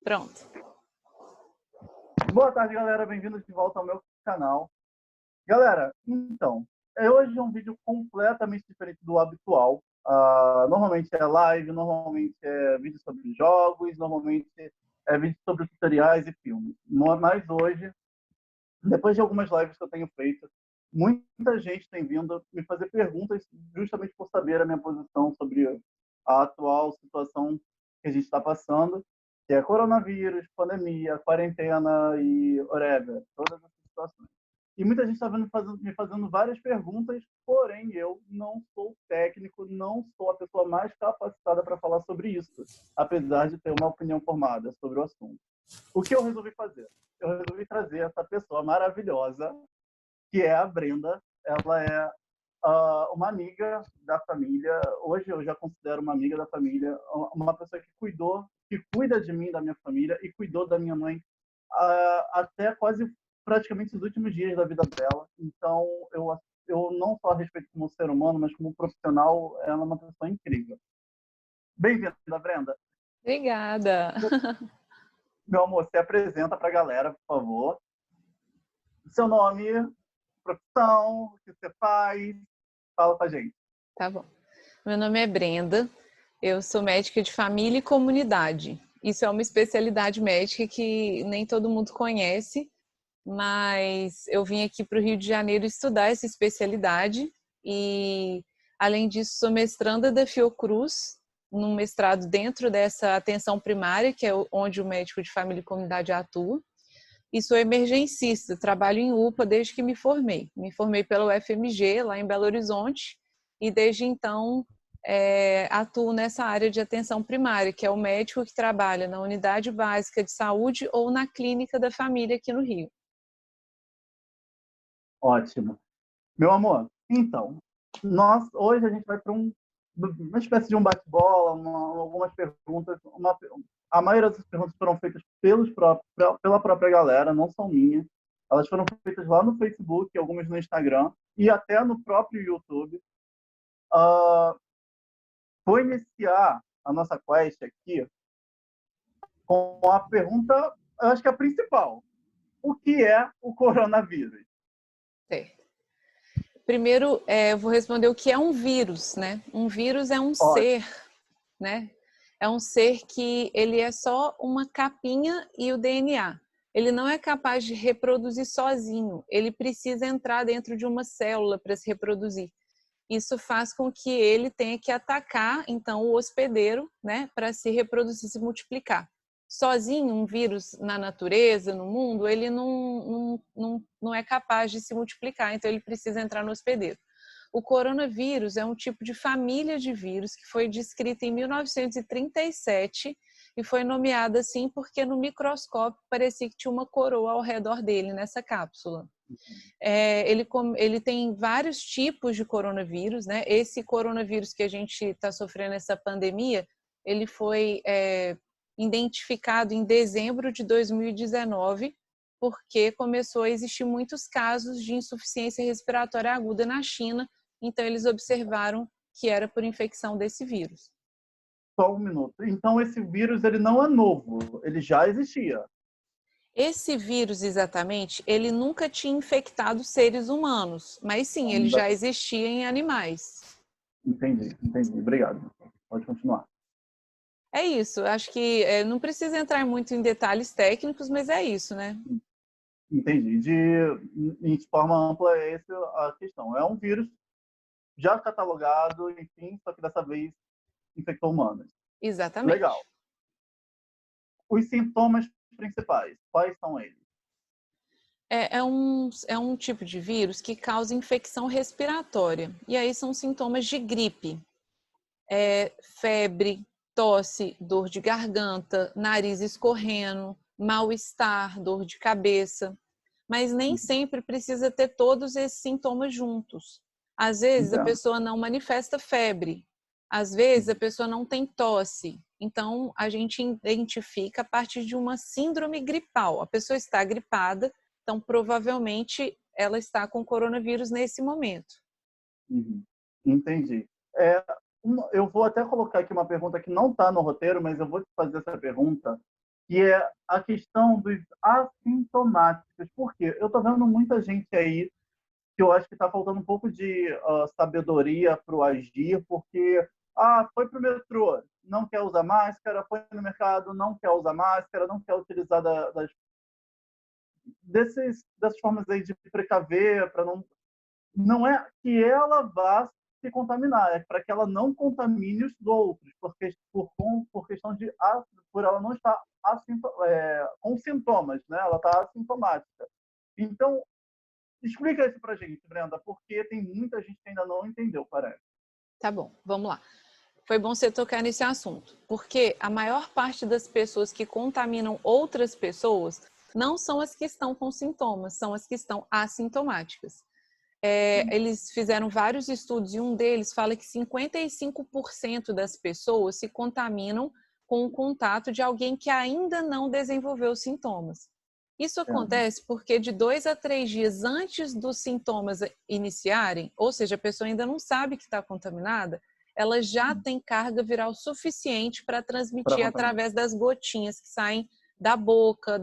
Pronto. Boa tarde, galera. Bem-vindos de volta ao meu canal. Galera, então, hoje é um vídeo completamente diferente do habitual. Normalmente é live, normalmente é vídeo sobre jogos, normalmente é vídeo sobre tutoriais e filmes. Mas hoje, depois de algumas lives que eu tenho feito, muita gente tem vindo me fazer perguntas justamente por saber a minha posição sobre a atual situação que a gente está passando, que é coronavírus, pandemia, quarentena e whatever, todas essas situações. E muita gente está me fazendo várias perguntas, porém eu não sou técnico, não sou a pessoa mais capacitada para falar sobre isso, apesar de ter uma opinião formada sobre o assunto. O que eu resolvi fazer? Eu resolvi trazer essa pessoa maravilhosa, que é a Brenda. Ela é uma amiga da família. Hoje eu já considero uma amiga da família, uma pessoa que cuida de mim, da minha família, e cuidou da minha mãe até quase praticamente os últimos dias da vida dela. Então, eu não só a respeito como ser humano, mas como profissional, ela é uma pessoa incrível. Bem-vinda, Brenda. Obrigada. Meu amor, se apresenta para a galera, por favor. Seu nome, profissão, o que você faz, fala pra gente. Tá bom. Meu nome é Brenda, eu sou médica de família e comunidade. Isso é uma especialidade médica que nem todo mundo conhece, mas eu vim aqui para o Rio de Janeiro estudar essa especialidade e, além disso, sou mestranda da Fiocruz, num mestrado dentro dessa atenção primária, que é onde o médico de família e comunidade atua. E sou emergencista, trabalho em UPA desde que me formei. Me formei pela UFMG, lá em Belo Horizonte, e desde então atuo nessa área de atenção primária, que é o médico que trabalha na unidade básica de saúde ou na clínica da família aqui no Rio. Ótimo. Meu amor, então, hoje a gente vai para uma espécie de um bate-bola, algumas perguntas. A maioria das perguntas foram feitas pela própria galera, não são minhas. Elas foram feitas lá no Facebook, algumas no Instagram e até no próprio YouTube. Vou iniciar a nossa quest aqui com a pergunta, eu acho que é a principal. O que é o coronavírus? Certo. Primeiro, eu vou responder o que é um vírus, né? Um vírus é um Ótimo. ser, né? É um ser que ele é só uma capinha e o DNA. Ele não é capaz de reproduzir sozinho. Ele precisa entrar dentro de uma célula para se reproduzir. Isso faz com que ele tenha que atacar, então, o hospedeiro, né, para se reproduzir, se multiplicar. Sozinho, um vírus na natureza, no mundo, ele não é capaz de se multiplicar, então ele precisa entrar no hospedeiro. O coronavírus é um tipo de família de vírus que foi descrita em 1937 e foi nomeada assim porque no microscópio parecia que tinha uma coroa ao redor dele nessa cápsula. Ele tem vários tipos de coronavírus, né? Esse coronavírus que a gente está sofrendo essa pandemia, ele foi identificado em dezembro de 2019, porque começou a existir muitos casos de insuficiência respiratória aguda na China, então eles observaram que era por infecção desse vírus. Só um minuto. Então esse vírus ele não é novo, ele já existia. Esse vírus, exatamente, ele nunca tinha infectado seres humanos, mas sim, ele já existia em animais. Entendi. Obrigado. Pode continuar. É isso, acho que não precisa entrar muito em detalhes técnicos, mas é isso, né? Entendi. De forma ampla, essa é a questão. É um vírus já catalogado, enfim, só que dessa vez infectou humanos. Exatamente. Legal. Os sintomas principais, quais são eles? É um tipo de vírus que causa infecção respiratória. E aí são sintomas de gripe. Febre, tosse, dor de garganta, nariz escorrendo, mal-estar, dor de cabeça. Mas nem sempre precisa ter todos esses sintomas juntos. Às vezes a pessoa não manifesta febre, às vezes a pessoa não tem tosse. Então a gente identifica a partir de uma síndrome gripal. A pessoa está gripada, então provavelmente ela está com coronavírus nesse momento. Entendi. Eu vou até colocar aqui uma pergunta que não está no roteiro, mas eu vou te fazer essa pergunta que é a questão dos assintomáticos. Por quê? Eu estou vendo muita gente aí que eu acho que está faltando um pouco de sabedoria para o agir, porque foi para o metrô, não quer usar máscara, foi no mercado, não quer usar máscara, não quer utilizar dessas formas aí de precaver, para não é que ela vá se contaminar, é para que ela não contamine os outros, por questão de por ela não estar com sintomas, né? Ela está assintomática. Então, explica isso para a gente, Brenda, porque tem muita gente que ainda não entendeu, parece. Tá bom, vamos lá. Foi bom você tocar nesse assunto, porque a maior parte das pessoas que contaminam outras pessoas não são as que estão com sintomas, são as que estão assintomáticas. Eles fizeram vários estudos e um deles fala que 55% das pessoas se contaminam com o contato de alguém que ainda não desenvolveu sintomas. Isso acontece porque de 2 a 3 dias antes dos sintomas iniciarem, ou seja, a pessoa ainda não sabe que está contaminada, ela já tem carga viral suficiente para transmitir através das gotinhas que saem da boca,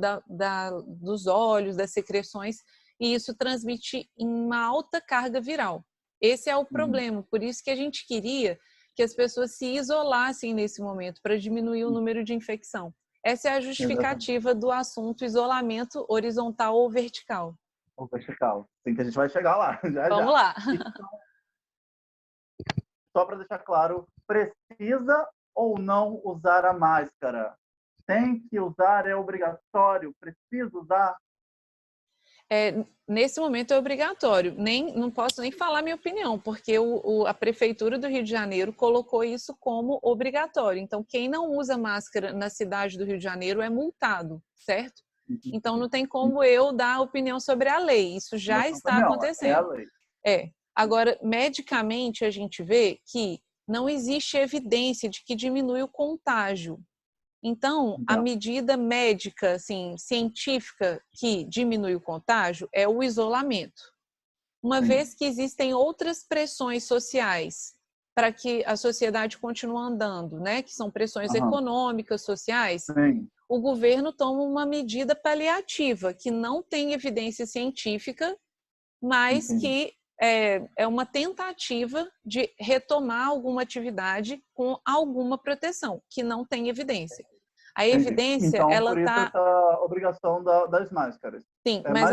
dos olhos, das secreções, e isso transmite em uma alta carga viral. Esse é o problema, por isso que a gente queria que as pessoas se isolassem nesse momento, para diminuir o número de infecção. Essa é a justificativa do assunto isolamento horizontal ou vertical. Ou vertical. Sim, que a gente vai chegar lá, já. Vamos lá. Então, só para deixar claro, precisa ou não usar a máscara? Tem que usar, é obrigatório? Precisa usar? Nesse momento é obrigatório. Não posso nem falar minha opinião, porque a Prefeitura do Rio de Janeiro colocou isso como obrigatório. Então, quem não usa máscara na cidade do Rio de Janeiro é multado, certo? Então, não tem como eu dar opinião sobre a lei. Isso já está acontecendo. É a lei. Agora, medicamente, a gente vê que não existe evidência de que diminui o contágio. Então, a medida médica, assim, científica que diminui o contágio é o isolamento. Uma vez que existem outras pressões sociais para que a sociedade continue andando, né? Que são pressões econômicas, sociais, o governo toma uma medida paliativa que não tem evidência científica, mas que é uma tentativa de retomar alguma atividade com alguma proteção, que não tem evidência. A evidência, então, ela por isso essa obrigação das máscaras. Sim, mas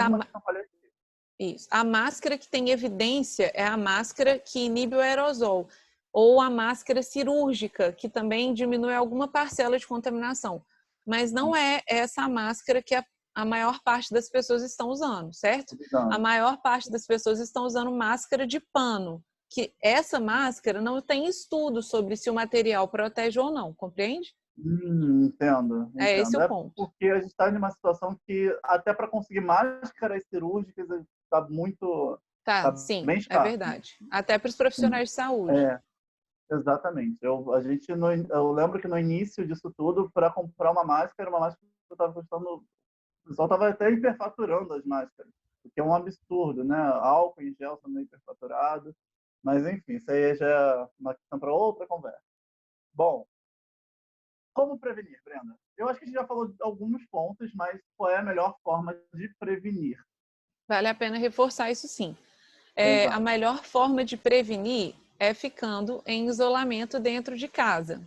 a máscara que tem evidência é a máscara que inibe o aerosol, ou a máscara cirúrgica, que também diminui alguma parcela de contaminação. Mas não é essa máscara que a maior parte das pessoas estão usando, certo? A maior parte das pessoas estão usando máscara de pano, que essa máscara não tem estudo sobre se o material protege ou não, compreende? Entendo. É esse o ponto. Porque a gente está em uma situação que até para conseguir máscaras cirúrgicas está muito... Sim, bem é verdade. Até para os profissionais de saúde. Exatamente. Eu lembro que no início disso tudo, para comprar uma máscara que eu estava custando... O pessoal estava até hiperfaturando as máscaras, o que é um absurdo, né? Álcool em gel também hiperfaturado. Mas, enfim, isso aí já é uma questão para outra conversa. Bom, como prevenir, Brenda? Eu acho que a gente já falou de alguns pontos, mas qual é a melhor forma de prevenir? Vale a pena reforçar isso sim. A melhor forma de prevenir é ficando em isolamento dentro de casa.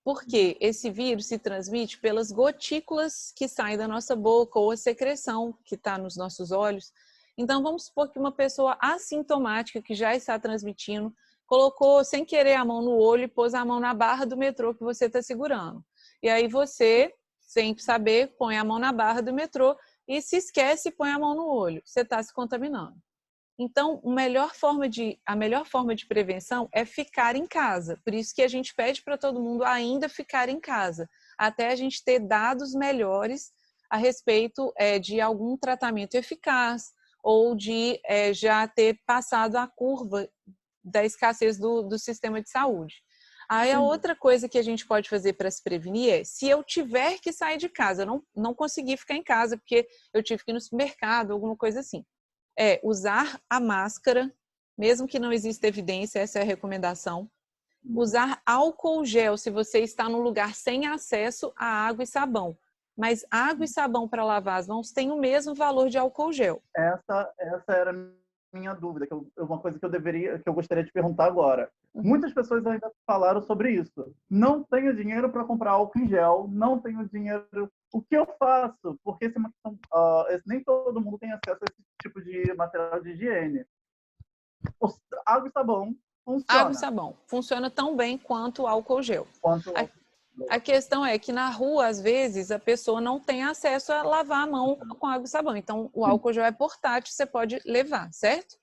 Porque esse vírus se transmite pelas gotículas que saem da nossa boca ou a secreção que está nos nossos olhos. Então, vamos supor que uma pessoa assintomática que já está transmitindo colocou sem querer a mão no olho e pôs a mão na barra do metrô que você está segurando. E aí você, sem saber, põe a mão na barra do metrô e se esquece e põe a mão no olho. Você está se contaminando. Então, a melhor forma de prevenção é ficar em casa. Por isso que a gente pede para todo mundo ainda ficar em casa, até a gente ter dados melhores a respeito de algum tratamento eficaz ou de já ter passado a curva da escassez do sistema de saúde. Aí a outra coisa que a gente pode fazer para se prevenir é, se eu tiver que sair de casa, eu não consegui ficar em casa porque eu tive que ir no supermercado, alguma coisa assim, usar a máscara, mesmo que não exista evidência, essa é a recomendação. Usar álcool gel se você está num lugar sem acesso a água e sabão. mas água e sabão para lavar as mãos tem o mesmo valor de álcool gel. Essa era a minha dúvida, uma coisa que eu gostaria de perguntar agora. Muitas pessoas ainda falaram sobre isso. Não tenho dinheiro para comprar álcool em gel, não tenho dinheiro. O que eu faço? Porque nem todo mundo tem acesso a esse tipo de material de higiene. Água e sabão funciona. Água e sabão funciona tão bem quanto o álcool gel. Quanto... A questão é que na rua, às vezes, a pessoa não tem acesso a lavar a mão com água e sabão. Então, o álcool gel é portátil, você pode levar, certo?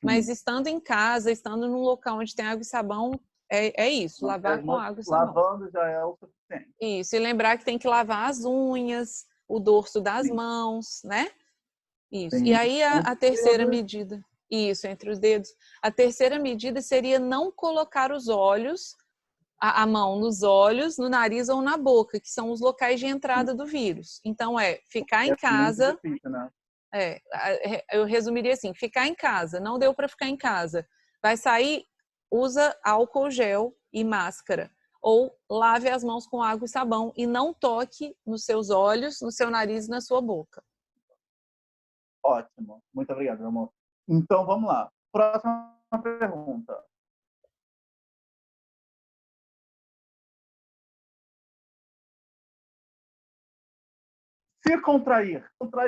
Mas estando em casa, estando num local onde tem água e sabão, é isso, lavar com água e sabão. Lavando já é o suficiente. Isso, e lembrar que tem que lavar as unhas, o dorso das mãos, né? Isso. Sim. E aí a terceira medida, isso, entre os dedos. A terceira medida seria não colocar os olhos, a mão nos olhos, no nariz ou na boca, que são os locais de entrada do vírus. Então, ficar em casa... Muito difícil, né? Eu resumiria assim, ficar em casa, não deu para ficar em casa. Vai sair, usa álcool gel e máscara. Ou lave as mãos com água e sabão e não toque nos seus olhos, no seu nariz e na sua boca. Ótimo. Muito obrigado, meu amor. Então, vamos lá. Próxima pergunta. Se contrair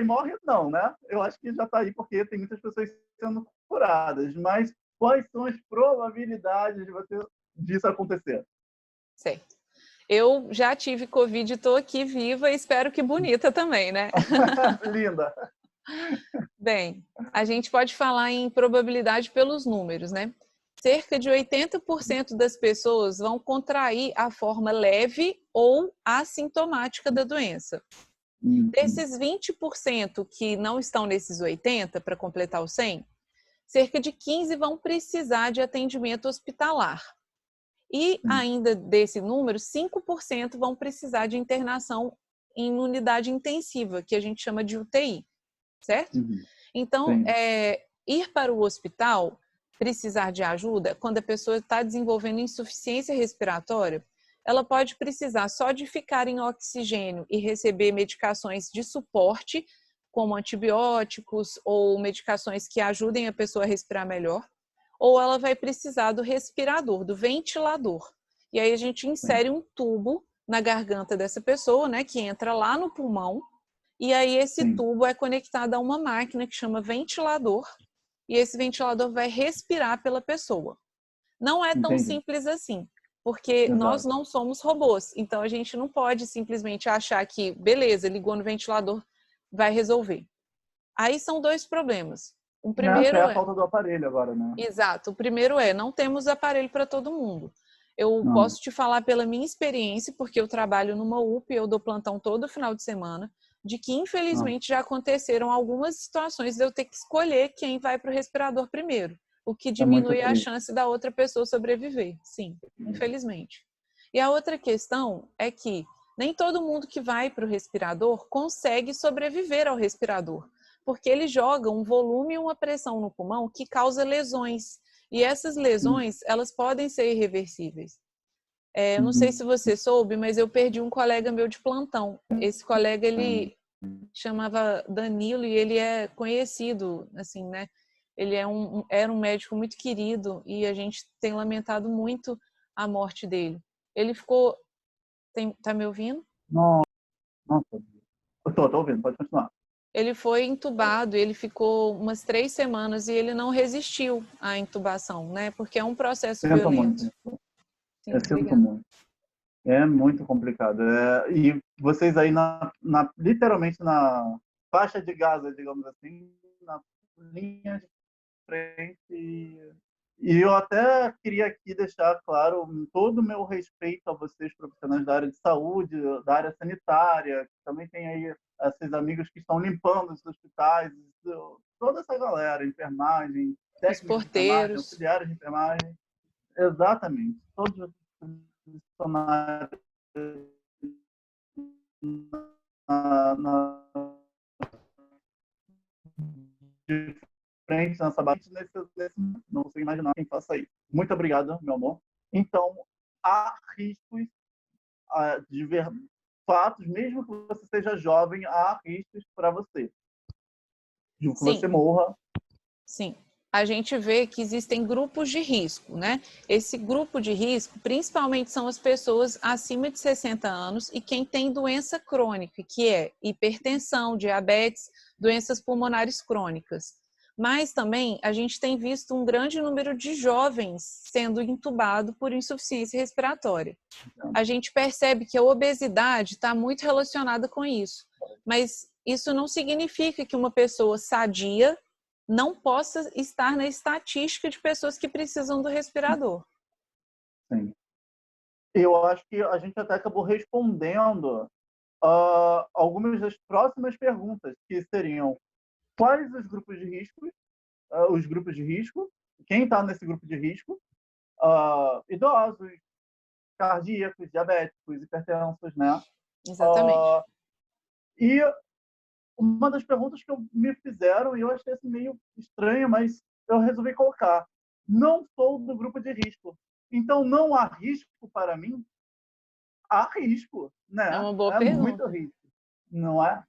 morre? Não, né? Eu acho que já está aí, porque tem muitas pessoas sendo curadas. Mas quais são as probabilidades disso acontecer? Certo. Eu já tive Covid e estou aqui viva e espero que bonita também, né? Linda! Bem, a gente pode falar em probabilidade pelos números, né? Cerca de 80% das pessoas vão contrair a forma leve ou assintomática da doença. Desses 20% que não estão nesses 80%, para completar os 100%, cerca de 15% vão precisar de atendimento hospitalar. E ainda desse número, 5% vão precisar de internação em unidade intensiva, que a gente chama de UTI, certo? Então, ir para o hospital, precisar de ajuda, quando a pessoa está desenvolvendo insuficiência respiratória, ela pode precisar só de ficar em oxigênio e receber medicações de suporte, como antibióticos ou medicações que ajudem a pessoa a respirar melhor, ou ela vai precisar do respirador, do ventilador. E aí a gente insere um tubo na garganta dessa pessoa, né, que entra lá no pulmão, e aí esse tubo é conectado a uma máquina que chama ventilador, e esse ventilador vai respirar pela pessoa. Não é tão simples assim, porque nós não somos robôs, então a gente não pode simplesmente achar que, beleza, ligou no ventilador, vai resolver. Aí são dois problemas. O primeiro é a falta do aparelho agora, né? Exato. O primeiro não temos aparelho para todo mundo. Eu posso te falar pela minha experiência, porque eu trabalho numa UPA, eu dou plantão todo final de semana, de que infelizmente já aconteceram algumas situações de eu ter que escolher quem vai para o respirador primeiro, o que diminui a chance da outra pessoa sobreviver. Sim, infelizmente. E a outra questão é que nem todo mundo que vai para o respirador consegue sobreviver ao respirador, porque ele joga um volume e uma pressão no pulmão que causa lesões. E essas lesões, elas podem ser irreversíveis. Eu não sei se você soube, mas eu perdi um colega meu de plantão. Esse colega, ele chamava Danilo e ele é conhecido, assim, né? Ele era um médico muito querido e a gente tem lamentado muito a morte dele. Ele ficou... Tá me ouvindo? Nossa. Tô ouvindo, pode continuar. Ele foi entubado, ele ficou umas 3 semanas e ele não resistiu à intubação, né? Porque é um processo violento. Muito. Sim, sinto muito. É muito complicado. E vocês aí, literalmente na faixa de Gaza, digamos assim, na linha de frente. E eu até queria aqui deixar claro todo o meu respeito a vocês, profissionais da área de saúde, da área sanitária, que também tem aí esses amigos que estão limpando os hospitais, toda essa galera, enfermagem, técnicos de enfermagem, auxiliares de enfermagem. Exatamente. Todos os funcionários de frente nessa base, não consigo imaginar quem faça isso. Muito obrigado, meu amor. Então, há riscos fatos, mesmo que você seja jovem, há riscos para você. De que Sim. você morra. Sim. A gente vê que existem grupos de risco, né? Esse grupo de risco, principalmente, são as pessoas acima de 60 anos e quem tem doença crônica, que é hipertensão, diabetes, doenças pulmonares crônicas. Mas também a gente tem visto um grande número de jovens sendo entubados por insuficiência respiratória. A gente percebe que a obesidade está muito relacionada com isso, mas isso não significa que uma pessoa sadia não possa estar na estatística de pessoas que precisam do respirador. Sim. Eu acho que a gente até acabou respondendo algumas das próximas perguntas, que seriam: quais os grupos de risco? Os grupos de risco, quem está nesse grupo de risco? Idosos, cardíacos, diabéticos, hipertensos, né? Exatamente. E uma das perguntas que me fizeram, e eu achei assim, meio estranha, mas eu resolvi colocar: não sou do grupo de risco. Então, não há risco para mim? Há risco, É né? uma boa É muito pergunta. risco, não é?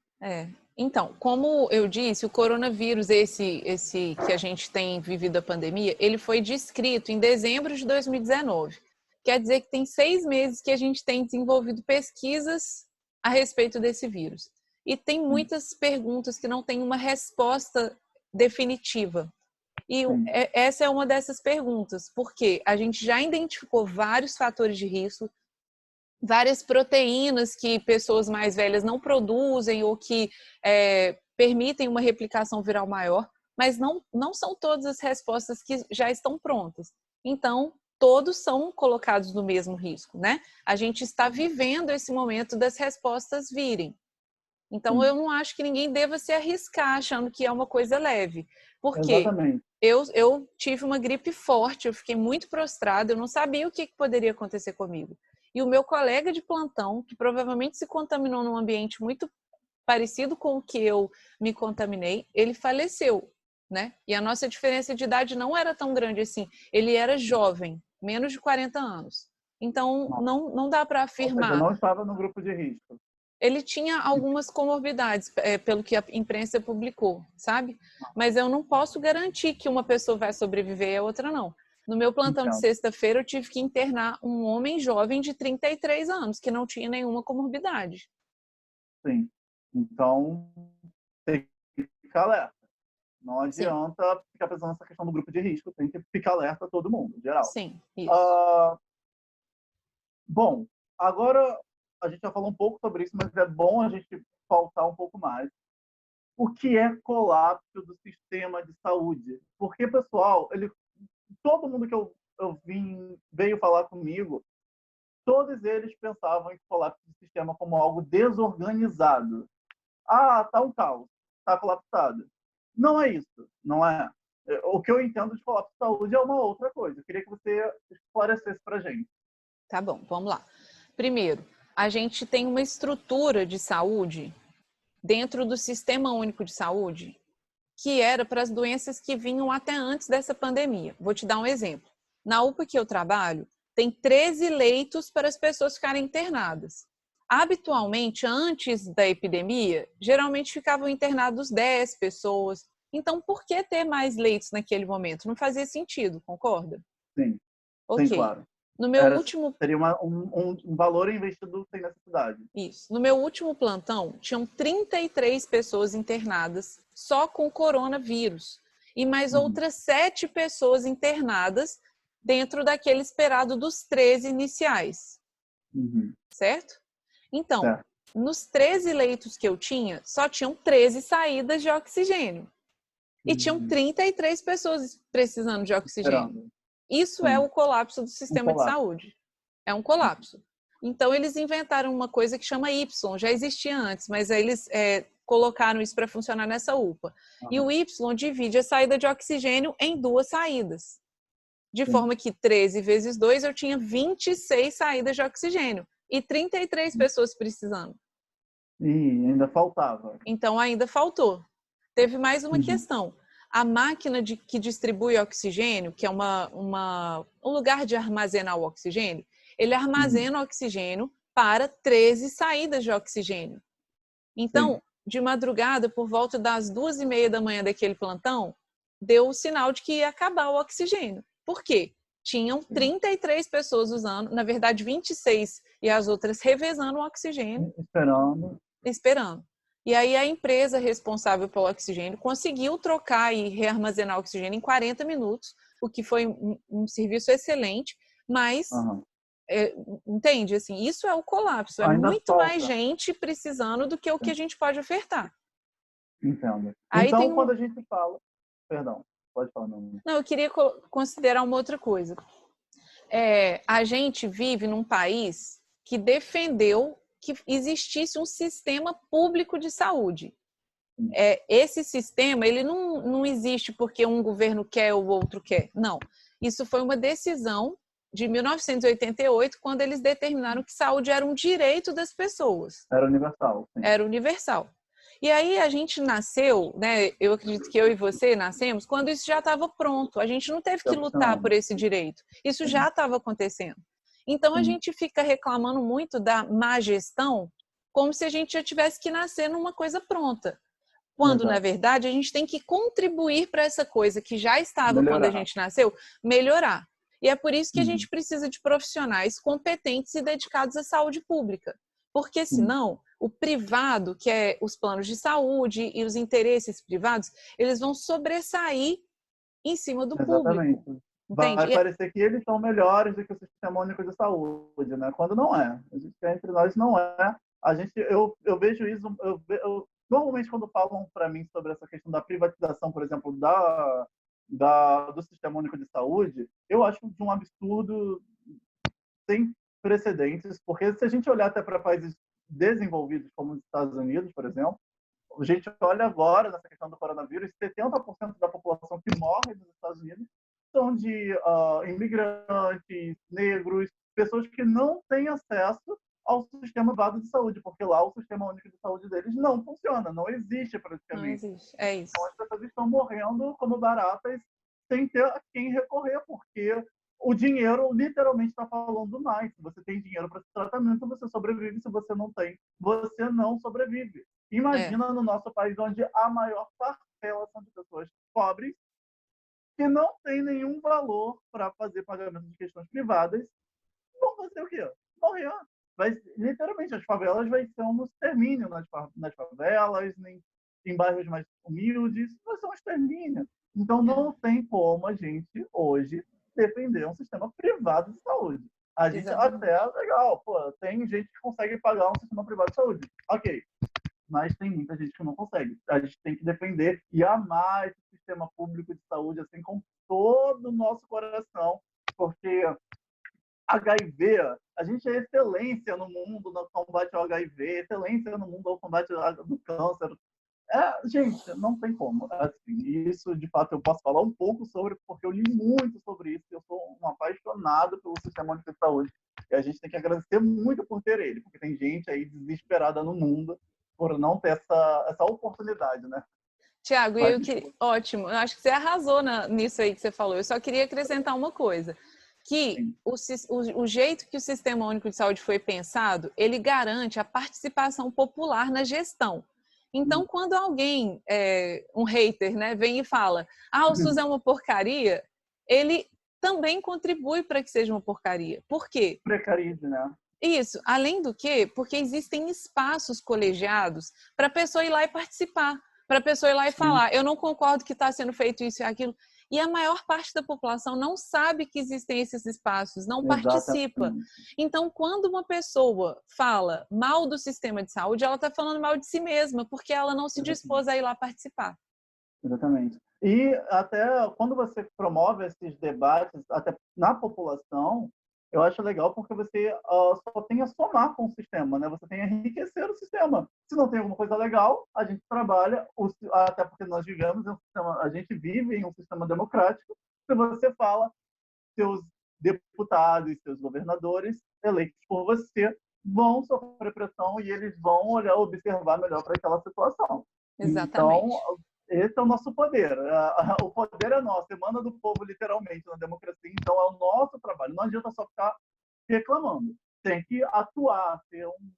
Então, como eu disse, o coronavírus, esse que a gente tem vivido a pandemia, ele foi descrito em dezembro de 2019. Quer dizer que tem 6 meses que a gente tem desenvolvido pesquisas a respeito desse vírus. E tem muitas perguntas que não têm uma resposta definitiva. E essa é uma dessas perguntas, porque a gente já identificou vários fatores de risco, várias proteínas que pessoas mais velhas não produzem ou que permitem uma replicação viral maior, mas não são todas as respostas que já estão prontas. Então, todos são colocados no mesmo risco, né? A gente está vivendo esse momento das respostas virem. Então, eu não acho que ninguém deva se arriscar achando que é uma coisa leve. Porque Exatamente. eu tive uma gripe forte, eu fiquei muito prostrada, eu não sabia o que poderia acontecer comigo. E o meu colega de plantão, que provavelmente se contaminou num ambiente muito parecido com o que eu me contaminei, ele faleceu, né? E a nossa diferença de idade não era tão grande assim. Ele era jovem, menos de 40 anos. Então, não dá para afirmar. Ou seja, não estava no grupo de risco. Ele tinha algumas comorbidades, pelo que a imprensa publicou, sabe? Mas eu não posso garantir que uma pessoa vai sobreviver e a outra não. No meu plantão de sexta-feira, eu tive que internar um homem jovem de 33 anos, que não tinha nenhuma comorbidade. Sim. Então, tem que ficar alerta. Não adianta ficar pensando nessa questão do grupo de risco, tem que ficar alerta a todo mundo, em geral. Sim, isso. Bom, agora a gente já falou um pouco sobre isso, mas é bom a gente pautar um pouco mais. O que é colapso do sistema de saúde? Porque, pessoal, todo mundo que eu veio falar comigo, todos eles pensavam em colapso do sistema como algo desorganizado. Tá um caos, tá colapsado. Não é isso, não é. O que eu entendo de colapso de saúde é uma outra coisa. Eu queria que você esclarecesse para a gente. Tá bom, vamos lá. Primeiro, a gente tem uma estrutura de saúde dentro do Sistema Único de Saúde que era para as doenças que vinham até antes dessa pandemia. Vou te dar um exemplo. Na UPA que eu trabalho, tem 13 leitos para as pessoas ficarem internadas. Habitualmente, antes da epidemia, geralmente ficavam internados 10 pessoas. Então, por que ter mais leitos naquele momento? Não fazia sentido, concorda? Sim, Ok. sim, claro. No meu último... Seria um valor investido sem necessidade. Isso. No meu último plantão, tinham 33 pessoas internadas só com coronavírus. E mais outras 7 pessoas internadas dentro daquele esperado dos 13 iniciais. Certo? Então, nos 13 leitos que eu tinha, só tinham 13 saídas de oxigênio. E tinham 33 pessoas precisando de oxigênio. Isso é o colapso do sistema de saúde. É um colapso. Então, eles inventaram uma coisa que chama Y, já existia antes, mas aí eles colocaram isso para funcionar nessa UPA. E o Y divide a saída de oxigênio em 2 saídas. De forma que 13 vezes 2, eu tinha 26 saídas de oxigênio. E 33 pessoas precisando. E ainda faltava. Então, ainda faltou. Teve mais uma questão. A máquina que distribui oxigênio, que é um lugar de armazenar o oxigênio, ele armazena o oxigênio para 13 saídas de oxigênio. Então, Sim. de madrugada, por volta das 2h30 da manhã daquele plantão, deu o sinal de que ia acabar o oxigênio. Por quê? Tinham 33 pessoas usando, na verdade 26, e as outras revezando o oxigênio, esperando. E aí a empresa responsável pelo oxigênio conseguiu trocar e rearmazenar o oxigênio em 40 minutos, o que foi um serviço excelente, mas entende? Assim, isso é o colapso. É Ainda muito mais falta. gente precisando do que o que a gente pode ofertar. Entendo. Aí Então, tem quando a gente fala... Perdão, pode falar. Não. Não, eu queria considerar uma outra coisa. A gente vive num país que defendeu que existisse um sistema público de saúde. Esse sistema, ele não existe porque um governo quer ou o outro quer. Não. Isso foi uma decisão de 1988, quando eles determinaram que saúde era um direito das pessoas. Era universal. Sim. Era universal. E aí a gente nasceu, né? Eu acredito que eu e você nascemos quando isso já estava pronto. A gente não teve que lutar por esse direito. Isso já estava acontecendo. Então a gente fica reclamando muito da má gestão, como se a gente já tivesse que nascer numa coisa pronta. Quando, na verdade, a gente tem que contribuir para essa coisa que já estava quando a gente nasceu, melhorar. E é por isso que a gente precisa de profissionais competentes e dedicados à saúde pública. Porque senão, o privado, que é os planos de saúde e os interesses privados, eles vão sobressair em cima do público. Vai Entende? parecer que eles são melhores do que o Sistema Único de Saúde, né? Quando não é. A gente entre nós não é. Eu vejo isso... Normalmente, quando falam para mim sobre essa questão da privatização, por exemplo, do Sistema Único de Saúde, eu acho de um absurdo sem precedentes, porque se a gente olhar até para países desenvolvidos, como os Estados Unidos, por exemplo, a gente olha agora nessa questão do coronavírus, 70% da população que morre nos Estados Unidos são de imigrantes, negros, pessoas que não têm acesso ao sistema privado de saúde, porque lá o sistema único de saúde deles não funciona, não existe praticamente. Não existe, é isso. Então as pessoas estão morrendo como baratas sem ter a quem recorrer, porque o dinheiro literalmente está falando mais. Se você tem dinheiro para esse tratamento, você sobrevive. Se você não tem, você não sobrevive. Imagina no nosso país, onde a maior parcela são de pessoas pobres, que não tem nenhum valor para fazer pagamento de questões privadas, vão fazer o quê? Morrer. Literalmente, as favelas vai ser um extermínio nas favelas, em bairros mais humildes, vai ser um extermínio. Então, não tem como a gente, hoje, defender um sistema privado de saúde. A gente até é legal, tem gente que consegue pagar um sistema privado de saúde. Ok, mas tem muita gente que não consegue. A gente tem que defender e amar esse sistema público de saúde, assim, com todo o nosso coração, porque HIV, a gente é excelência no mundo no combate ao HIV, excelência no mundo ao combate ao câncer. Gente, não tem como. Assim, isso, de fato, eu posso falar um pouco sobre, porque eu li muito sobre isso, eu sou um apaixonado pelo Sistema Único de Saúde, e a gente tem que agradecer muito por ter ele, porque tem gente aí desesperada no mundo por não ter essa oportunidade, né? Tiago, ótimo, eu acho que você arrasou nisso aí que você falou. Eu só queria acrescentar uma coisa, que o jeito que o Sistema Único de Saúde foi pensado, ele garante a participação popular na gestão. Então, quando alguém, um hater, né, vem e fala, o SUS é uma porcaria, ele também contribui para que seja uma porcaria. Por quê? Precarize, né? Isso, além do que, porque existem espaços colegiados para a pessoa ir lá e participar, para a pessoa ir lá e falar, eu não concordo que está sendo feito isso e aquilo. E a maior parte da população não sabe que existem esses espaços, não participa. Então, quando uma pessoa fala mal do sistema de saúde, ela está falando mal de si mesma, porque ela não se dispôs a ir lá participar. Exatamente. E até quando você promove esses debates, até na população, eu acho legal porque você só tem a somar com o sistema, né? Você tem a enriquecer o sistema. Se não tem alguma coisa legal, a gente trabalha, até porque nós vivemos em um sistema, a gente vive em um sistema democrático. Se você fala, seus deputados, seus governadores eleitos por você vão sofrer pressão e eles vão observar melhor para aquela situação. Exatamente. Então, esse é o nosso poder. O poder é nosso, emana do povo, literalmente, na democracia. Então, é o nosso trabalho. Não adianta só ficar reclamando. tem que atuar, ser um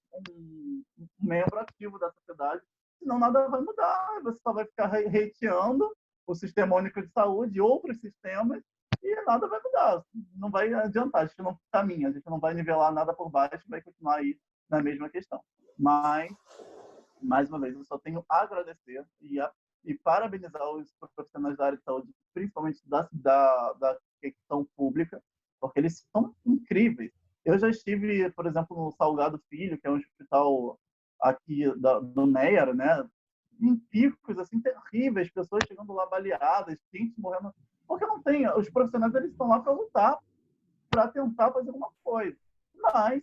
membro ativo da sociedade, senão nada vai mudar. Você só vai ficar hateando o Sistema Único de Saúde e outros sistemas e nada vai mudar. Não vai adiantar, a gente não caminha, a gente não vai nivelar nada por baixo, vai continuar aí na mesma questão. Mas, mais uma vez, eu só tenho a agradecer e parabenizar os profissionais da área de saúde, principalmente da questão pública, porque eles são incríveis. Eu já estive, por exemplo, no Salgado Filho, que é um hospital aqui do Meier, né? Em picos assim terríveis, pessoas chegando lá baleadas, gente morrendo, porque não tem. Os profissionais eles estão lá para lutar, para tentar fazer alguma coisa, mas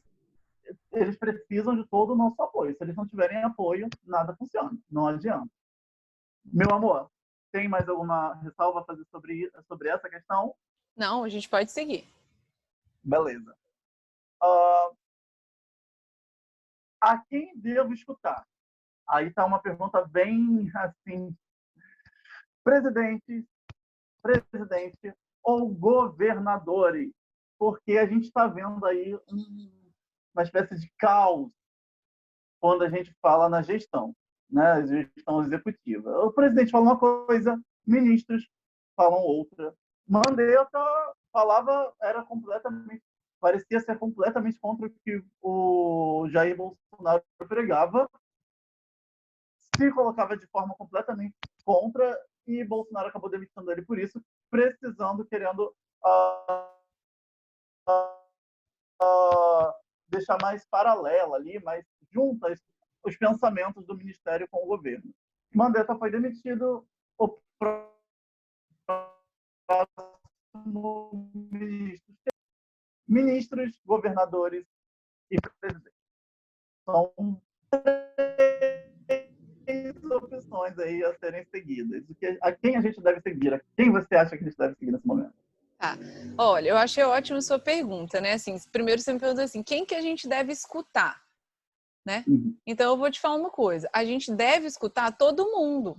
eles precisam de todo o nosso apoio. Se eles não tiverem apoio, nada funciona, não adianta. Meu amor, tem mais alguma ressalva a fazer sobre essa questão? Não, a gente pode seguir. Beleza. A quem devo escutar? Aí está uma pergunta bem assim: presidente ou governadores? Porque a gente está vendo aí uma espécie de caos quando a gente fala na gestão, né? Gestão executiva. O presidente fala uma coisa, ministros falam outra. Mandetta falava, parecia ser completamente contra o que o Jair Bolsonaro pregava, se colocava de forma completamente contra, e Bolsonaro acabou demitindo ele por isso, querendo deixar mais paralela ali, mais juntas os pensamentos do Ministério com o governo. Mandetta foi demitido, o próximo ministros, governadores e presidentes. São três opções aí a serem seguidas. A quem a gente deve seguir? A quem você acha que a gente deve seguir nesse momento? Tá. Olha, eu achei ótima a sua pergunta, né? Assim, primeiro você me perguntou assim, quem que a gente deve escutar, né? Então eu vou te falar uma coisa, a gente deve escutar todo mundo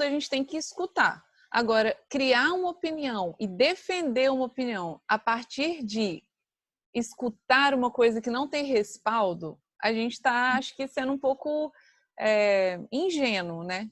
a gente tem que escutar. Agora, criar uma opinião e defender uma opinião a partir de escutar uma coisa que não tem respaldo, a gente está, acho que, sendo um pouco ingênuo, né?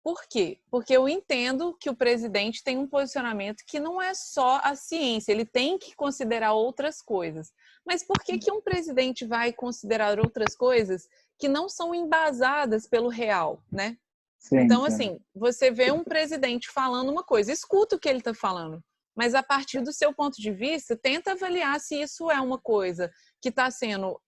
Por quê? Porque eu entendo que o presidente tem um posicionamento que não é só a ciência, ele tem que considerar outras coisas. Mas por que um presidente vai considerar outras coisas que não são embasadas pelo real, né? Sim, então, sim. assim, você vê um presidente falando uma coisa, escuta o que ele está falando, mas a partir do seu ponto de vista, tenta avaliar se isso é uma coisa que está sendo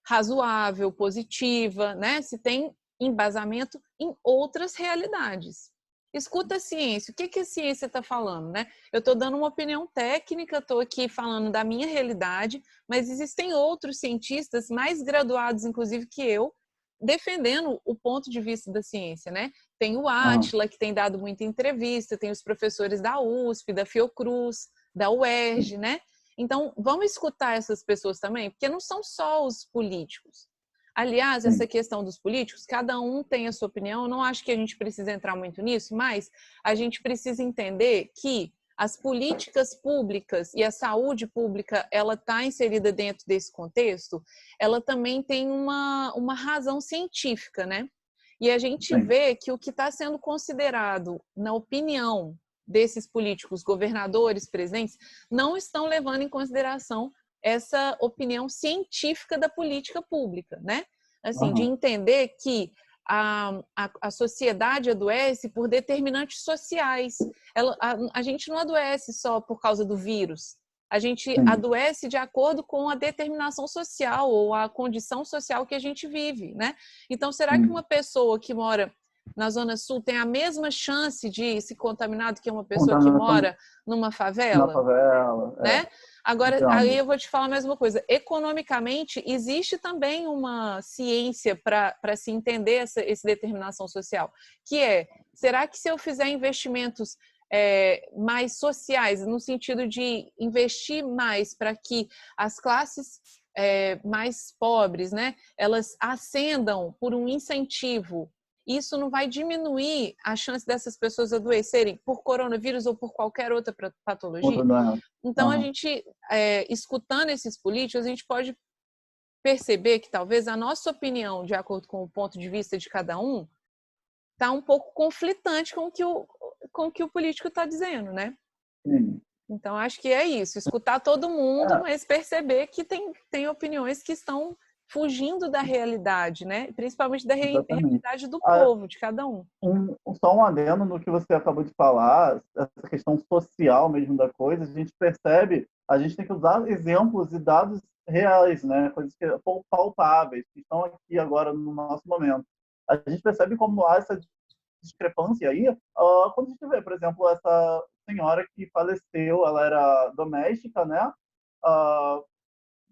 razoável, positiva, né? Se tem embasamento em outras realidades. Escuta a ciência. O que a ciência está falando, né? Eu estou dando uma opinião técnica, estou aqui falando da minha realidade, mas existem outros cientistas mais graduados, inclusive, que eu, defendendo o ponto de vista da ciência, né? Tem o Átila, que tem dado muita entrevista, tem os professores da USP, da Fiocruz, da UERJ, né? Então, vamos escutar essas pessoas também, porque não são só os políticos. Aliás, essa questão dos políticos, cada um tem a sua opinião, eu não acho que a gente precisa entrar muito nisso, mas a gente precisa entender que as políticas públicas e a saúde pública, ela está inserida dentro desse contexto, ela também tem uma razão científica, né? E a gente vê que o que está sendo considerado, na opinião desses políticos, governadores, presidentes, não estão levando em consideração essa opinião científica da política pública, né? Assim, de entender que a sociedade adoece por determinantes sociais. A gente não adoece só por causa do vírus. A gente adoece de acordo com a determinação social ou a condição social que a gente vive, né? Então, será que uma pessoa que mora na Zona Sul tem a mesma chance de se contaminar do que uma pessoa que mora numa favela? Na favela, né? Agora, então, aí eu vou te falar mais uma coisa. Economicamente, existe também uma ciência para se entender essa determinação social, que será que se eu fizer investimentos mais sociais, no sentido de investir mais para que as classes mais pobres, né, elas ascendam por um incentivo isso não vai diminuir a chance dessas pessoas adoecerem por coronavírus ou por qualquer outra patologia. Então, a gente, escutando esses políticos, a gente pode perceber que talvez a nossa opinião, de acordo com o ponto de vista de cada um, está um pouco conflitante com o que o político está dizendo, né? Sim. Então, acho que é isso, escutar todo mundo, mas perceber que tem opiniões que estão fugindo da realidade, né? Principalmente da realidade do povo, de cada um. Só um adendo no que você acabou de falar, essa questão social mesmo da coisa, a gente percebe, a gente tem que usar exemplos e dados reais, né? Coisas que palpáveis, que estão aqui agora no nosso momento. A gente percebe como há essa discrepância aí, quando a gente vê, por exemplo, essa senhora que faleceu, ela era doméstica, né?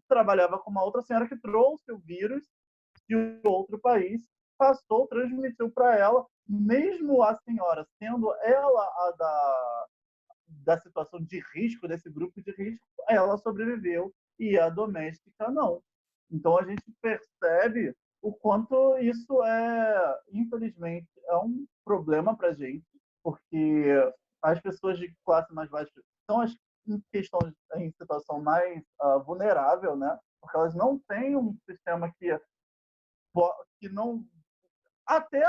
Trabalhava com uma outra senhora que trouxe o vírus de outro país, passou, transmitiu para ela, mesmo a senhora sendo ela a da situação de risco, desse grupo de risco, ela sobreviveu e a doméstica não. Então a gente percebe o quanto isso infelizmente, é um problema para a gente, porque as pessoas de classe mais baixa são as em situação mais vulnerável, né? Porque elas não têm um sistema que não... Até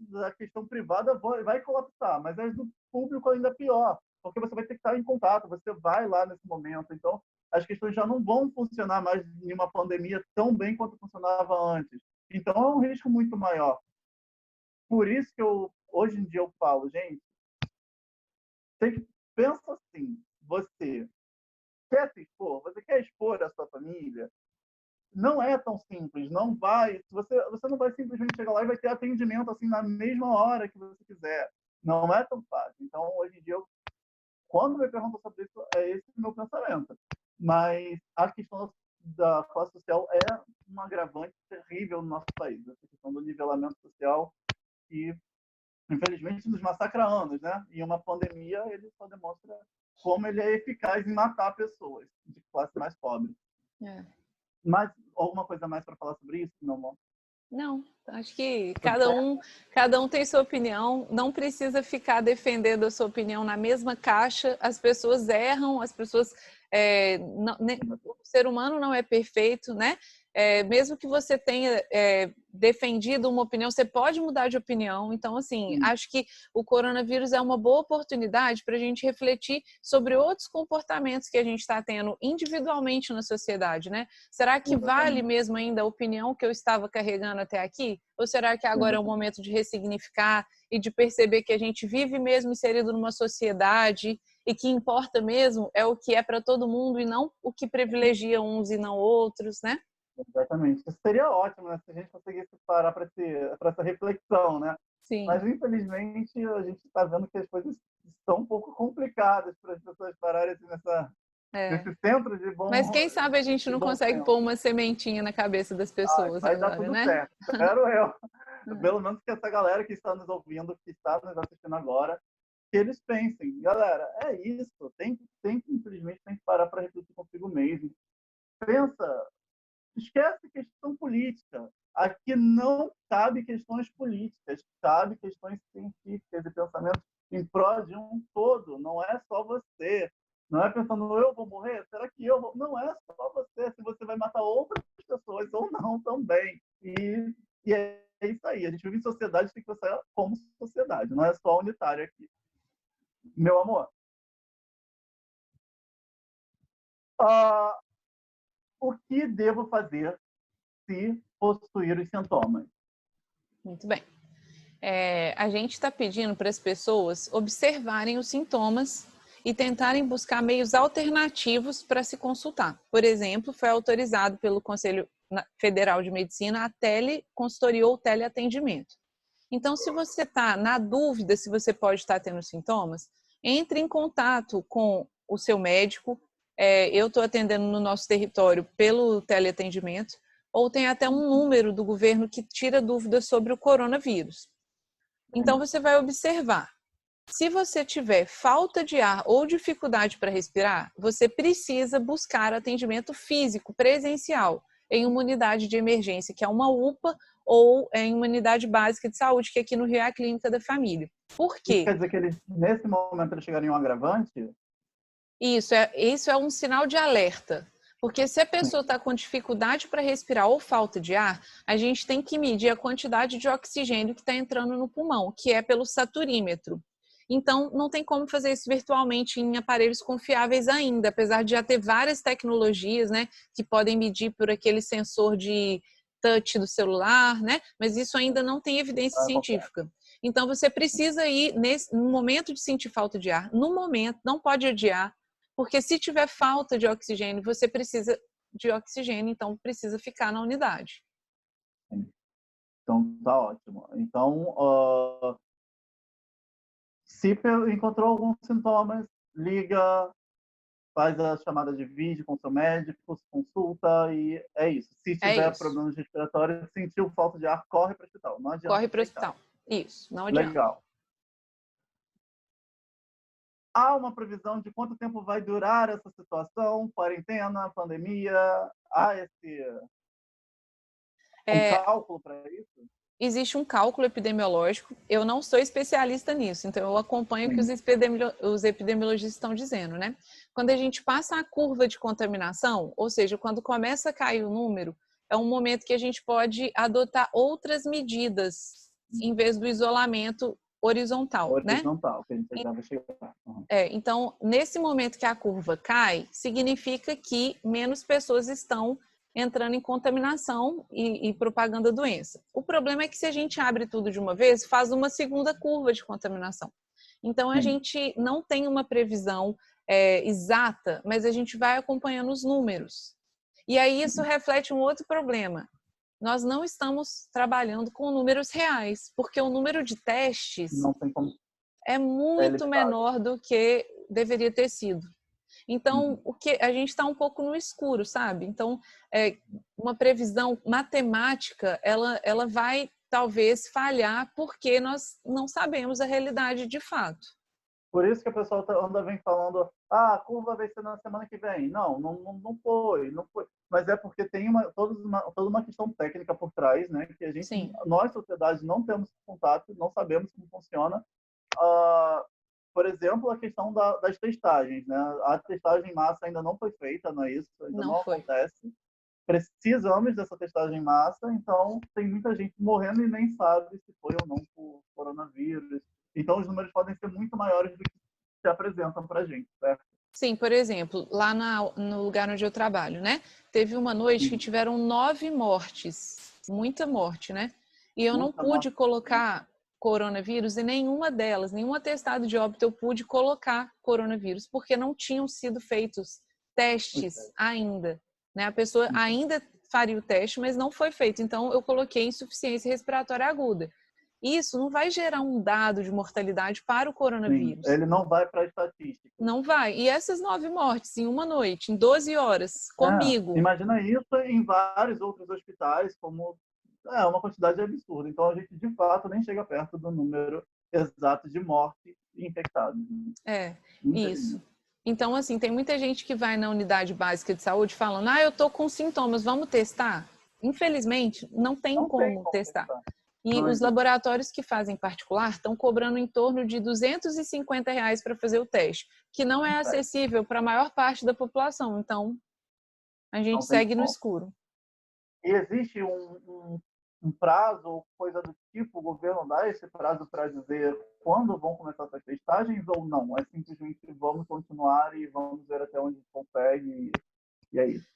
da questão privada vai colapsar, mas as do público ainda pior, porque você vai ter que estar em contato, você vai lá nesse momento. Então, as questões já não vão funcionar mais em uma pandemia tão bem quanto funcionava antes. Então, é um risco muito maior. Por isso que hoje em dia eu falo, gente, pensa assim, você quer se expor, você quer expor a sua família, não é tão simples, você não vai simplesmente chegar lá e vai ter atendimento assim na mesma hora que você quiser. Não é tão fácil. Então, hoje em dia, quando me perguntam sobre isso, é esse o meu pensamento. Mas a questão da classe social é um agravante terrível no nosso país. Essa questão do nivelamento social que, infelizmente, nos massacra há anos, né? E uma pandemia, ele só demonstra como ele é eficaz em matar pessoas de classe mais pobre. Mas alguma coisa mais para falar sobre isso, meu amor? Não, acho que cada um tem sua opinião, não precisa ficar defendendo a sua opinião na mesma caixa, as pessoas erram, as pessoas... o ser humano não é perfeito, né? Mesmo que você tenha defendido uma opinião, você pode mudar de opinião. Então, assim, acho que o coronavírus é uma boa oportunidade para a gente refletir sobre outros comportamentos que a gente está tendo individualmente na sociedade, né? Será que vale mesmo ainda a opinião que eu estava carregando até aqui? Ou será que agora é o momento de ressignificar e de perceber que a gente vive mesmo inserido numa sociedade e que importa mesmo é o que é para todo mundo e não o que privilegia uns e não outros, né? Exatamente. Isso seria ótimo, né? Se a gente conseguisse parar para essa reflexão, né? Sim. Mas, infelizmente, a gente está vendo que as coisas estão um pouco complicadas para as pessoas pararem assim, nesse centro de bom... Mas quem sabe a gente não consegue pôr uma sementinha na cabeça das pessoas vai agora, dar tudo né? certo. Espero eu. Pelo menos que essa galera que está nos ouvindo, que está nos assistindo agora, que eles pensem, galera, é isso. Infelizmente, tem que parar para refletir consigo mesmo. Pensa... Esquece questão política. Aqui não cabe questões políticas, cabe questões científicas e pensamentos em prol de um todo. Não é só você. Não é pensando, eu vou morrer? Será que eu vou? Não é só você, se você vai matar outras pessoas ou não também. E é isso aí. A gente vive em sociedade, tem que pensar como sociedade. Não é só unitária aqui. Meu amor. O que devo fazer se possuir os sintomas? Muito bem. A gente está pedindo para as pessoas observarem os sintomas e tentarem buscar meios alternativos para se consultar. Por exemplo, foi autorizado pelo Conselho Federal de Medicina a teleconsultoria ou teleatendimento. Então, se você está na dúvida se você pode estar tendo sintomas, entre em contato com o seu médico. Eu estou atendendo no nosso território pelo teleatendimento, ou tem até um número do governo que tira dúvidas sobre o coronavírus. Então, você vai observar. Se você tiver falta de ar ou dificuldade para respirar, você precisa buscar atendimento físico, presencial. em uma unidade de emergência, que é uma UPA, ou em uma unidade básica de saúde, que aqui no Rio é a Clínica da Família. Por Isso quê? quer dizer que eles, nesse momento, eles chegariam a um agravante? Isso é um sinal de alerta. Porque se a pessoa está com dificuldade para respirar ou falta de ar, a gente tem que medir a quantidade de oxigênio que está entrando no pulmão, que é pelo saturímetro. Então, não tem como fazer isso virtualmente em aparelhos confiáveis ainda, apesar de já ter várias tecnologias, né, que podem medir por aquele sensor de touch do celular, né, mas isso ainda não tem evidência científica. Então, você precisa ir no momento de sentir falta de ar, no momento, não pode adiar, porque se tiver falta de oxigênio, você precisa de oxigênio, então precisa ficar na unidade. Então, tá ótimo. Então, se encontrou alguns sintomas, liga, faz a chamada de vídeo com seu médico, consulta e é isso. Se tiver problemas respiratórios, sentiu falta de ar, corre para o hospital. Não adianta. Corre para o hospital. Isso, não adianta. Legal. Há uma previsão de quanto tempo vai durar essa situação? Quarentena, pandemia? Há um cálculo para isso? Existe um cálculo epidemiológico. Eu não sou especialista nisso, então eu acompanho o que os epidemiologistas estão dizendo, né? Quando a gente passa a curva de contaminação, ou seja, quando começa a cair o número, é um momento que a gente pode adotar outras medidas em vez do isolamento horizontal, né? Horizontal, que a gente já vai chegar. Então, nesse momento que a curva cai, significa que menos pessoas estão entrando em contaminação e propagando a doença. O problema é que se a gente abre tudo de uma vez, faz uma segunda curva de contaminação. Então, a gente não tem uma previsão exata, mas a gente vai acompanhando os números. E aí isso reflete um outro problema. Nós não estamos trabalhando com números reais, porque o número de testes é muito menor do que deveria ter sido. Então, a gente está um pouco no escuro, sabe? Então, uma previsão matemática, ela vai talvez falhar porque nós não sabemos a realidade de fato. Por isso que o pessoal vem falando, a curva vai ser na semana que vem. Não foi. Mas é porque tem toda uma questão técnica por trás, né? Que a gente, nós, sociedade, não temos contato, não sabemos como funciona. Por exemplo, a questão das testagens, né? A testagem em massa ainda não foi feita, não é isso? Ainda não acontece. Precisamos dessa testagem em massa, então tem muita gente morrendo e nem sabe se foi ou não por coronavírus. Então os números podem ser muito maiores do que se apresentam para a gente, certo? Sim, por exemplo, lá no lugar onde eu trabalho, né? Teve uma noite que tiveram 9 mortes, muita morte, né? E eu não pude colocar coronavírus em nenhuma delas, nenhum atestado de óbito eu pude colocar coronavírus, porque não tinham sido feitos testes ainda, né? A pessoa ainda faria o teste, mas não foi feito. Então, eu coloquei insuficiência respiratória aguda. Isso não vai gerar um dado de mortalidade para o coronavírus. Sim, ele não vai para a estatística. Não vai. E essas 9 mortes em uma noite, em 12 horas, comigo. Imagina isso em vários outros hospitais, como uma quantidade absurda. Então, a gente, de fato, nem chega perto do número exato de morte e infectados. Isso. Então, assim, tem muita gente que vai na unidade básica de saúde falando, eu tô com sintomas, vamos testar? Infelizmente, não tem como testar. E os laboratórios que fazem particular estão cobrando em torno de R$250 para fazer o teste, que não é acessível para a maior parte da população. Então, a gente segue no escuro. E existe um prazo, coisa do tipo, o governo dá esse prazo para dizer quando vão começar essas testagens ou não? É simplesmente vamos continuar e vamos ver até onde consegue e é isso.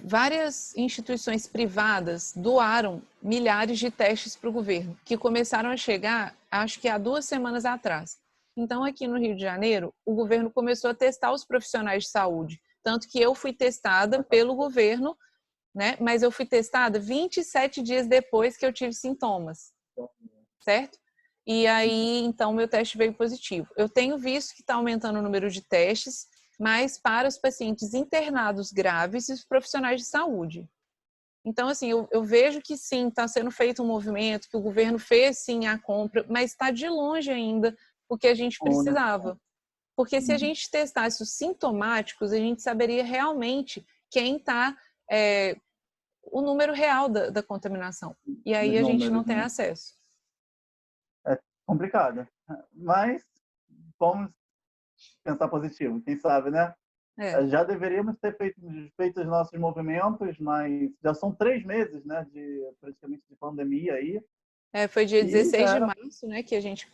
Várias instituições privadas doaram milhares de testes para o governo, que começaram a chegar, acho que há 2 semanas atrás. Então, aqui no Rio de Janeiro, o governo começou a testar os profissionais de saúde. Tanto que eu fui testada pelo governo, né? Mas eu fui testada 27 dias depois que eu tive sintomas, certo? E aí, então, meu teste veio positivo. Eu tenho visto que está aumentando o número de testes, mas para os pacientes internados graves e os profissionais de saúde. Então, assim, eu vejo que sim, está sendo feito um movimento, que o governo fez sim a compra, mas está de longe ainda o que a gente precisava. Porque se a gente testasse os sintomáticos, a gente saberia realmente quem está o número real da contaminação. E aí a gente não tem acesso. É complicado. Mas vamos pensar positivo, quem sabe, né? Já deveríamos ter feito os nossos movimentos, mas já são 3 meses, né, praticamente de pandemia aí. Foi dia 16 de março, né, que a gente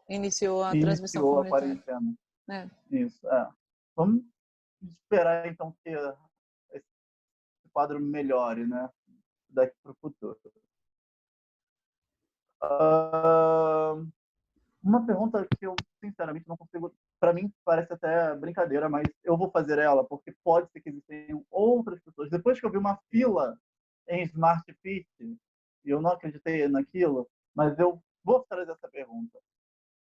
iniciou a transmissão comunitária. A quarentena. Isso, Vamos esperar, então, que esse quadro melhore, né, daqui para o futuro. Uma pergunta que eu, sinceramente, não consigo... Para mim, parece até brincadeira, mas eu vou fazer ela, porque pode ser que existam outras pessoas. Depois que eu vi uma fila em Smart Fit, e eu não acreditei naquilo, mas eu vou trazer essa pergunta.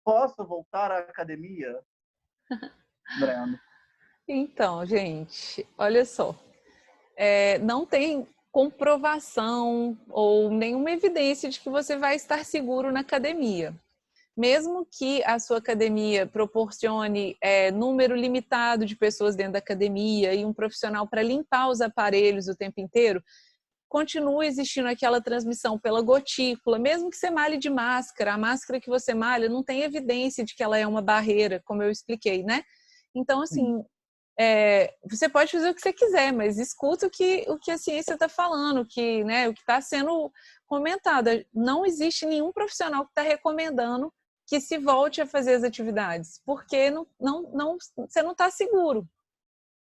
Posso voltar à academia, Breno? Então, gente, olha só. Não tem comprovação ou nenhuma evidência de que você vai estar seguro na academia. Mesmo que a sua academia proporcione número limitado de pessoas dentro da academia e um profissional para limpar os aparelhos o tempo inteiro, continua existindo aquela transmissão pela gotícula, mesmo que você malhe de máscara. A máscara que você malha não tem evidência de que ela é uma barreira, como eu expliquei, né? Então, assim, você pode fazer o que você quiser, mas escuta o que a ciência está falando, que, né, o que está sendo comentado. Não existe nenhum profissional que está recomendando que se volte a fazer as atividades, porque você não está seguro.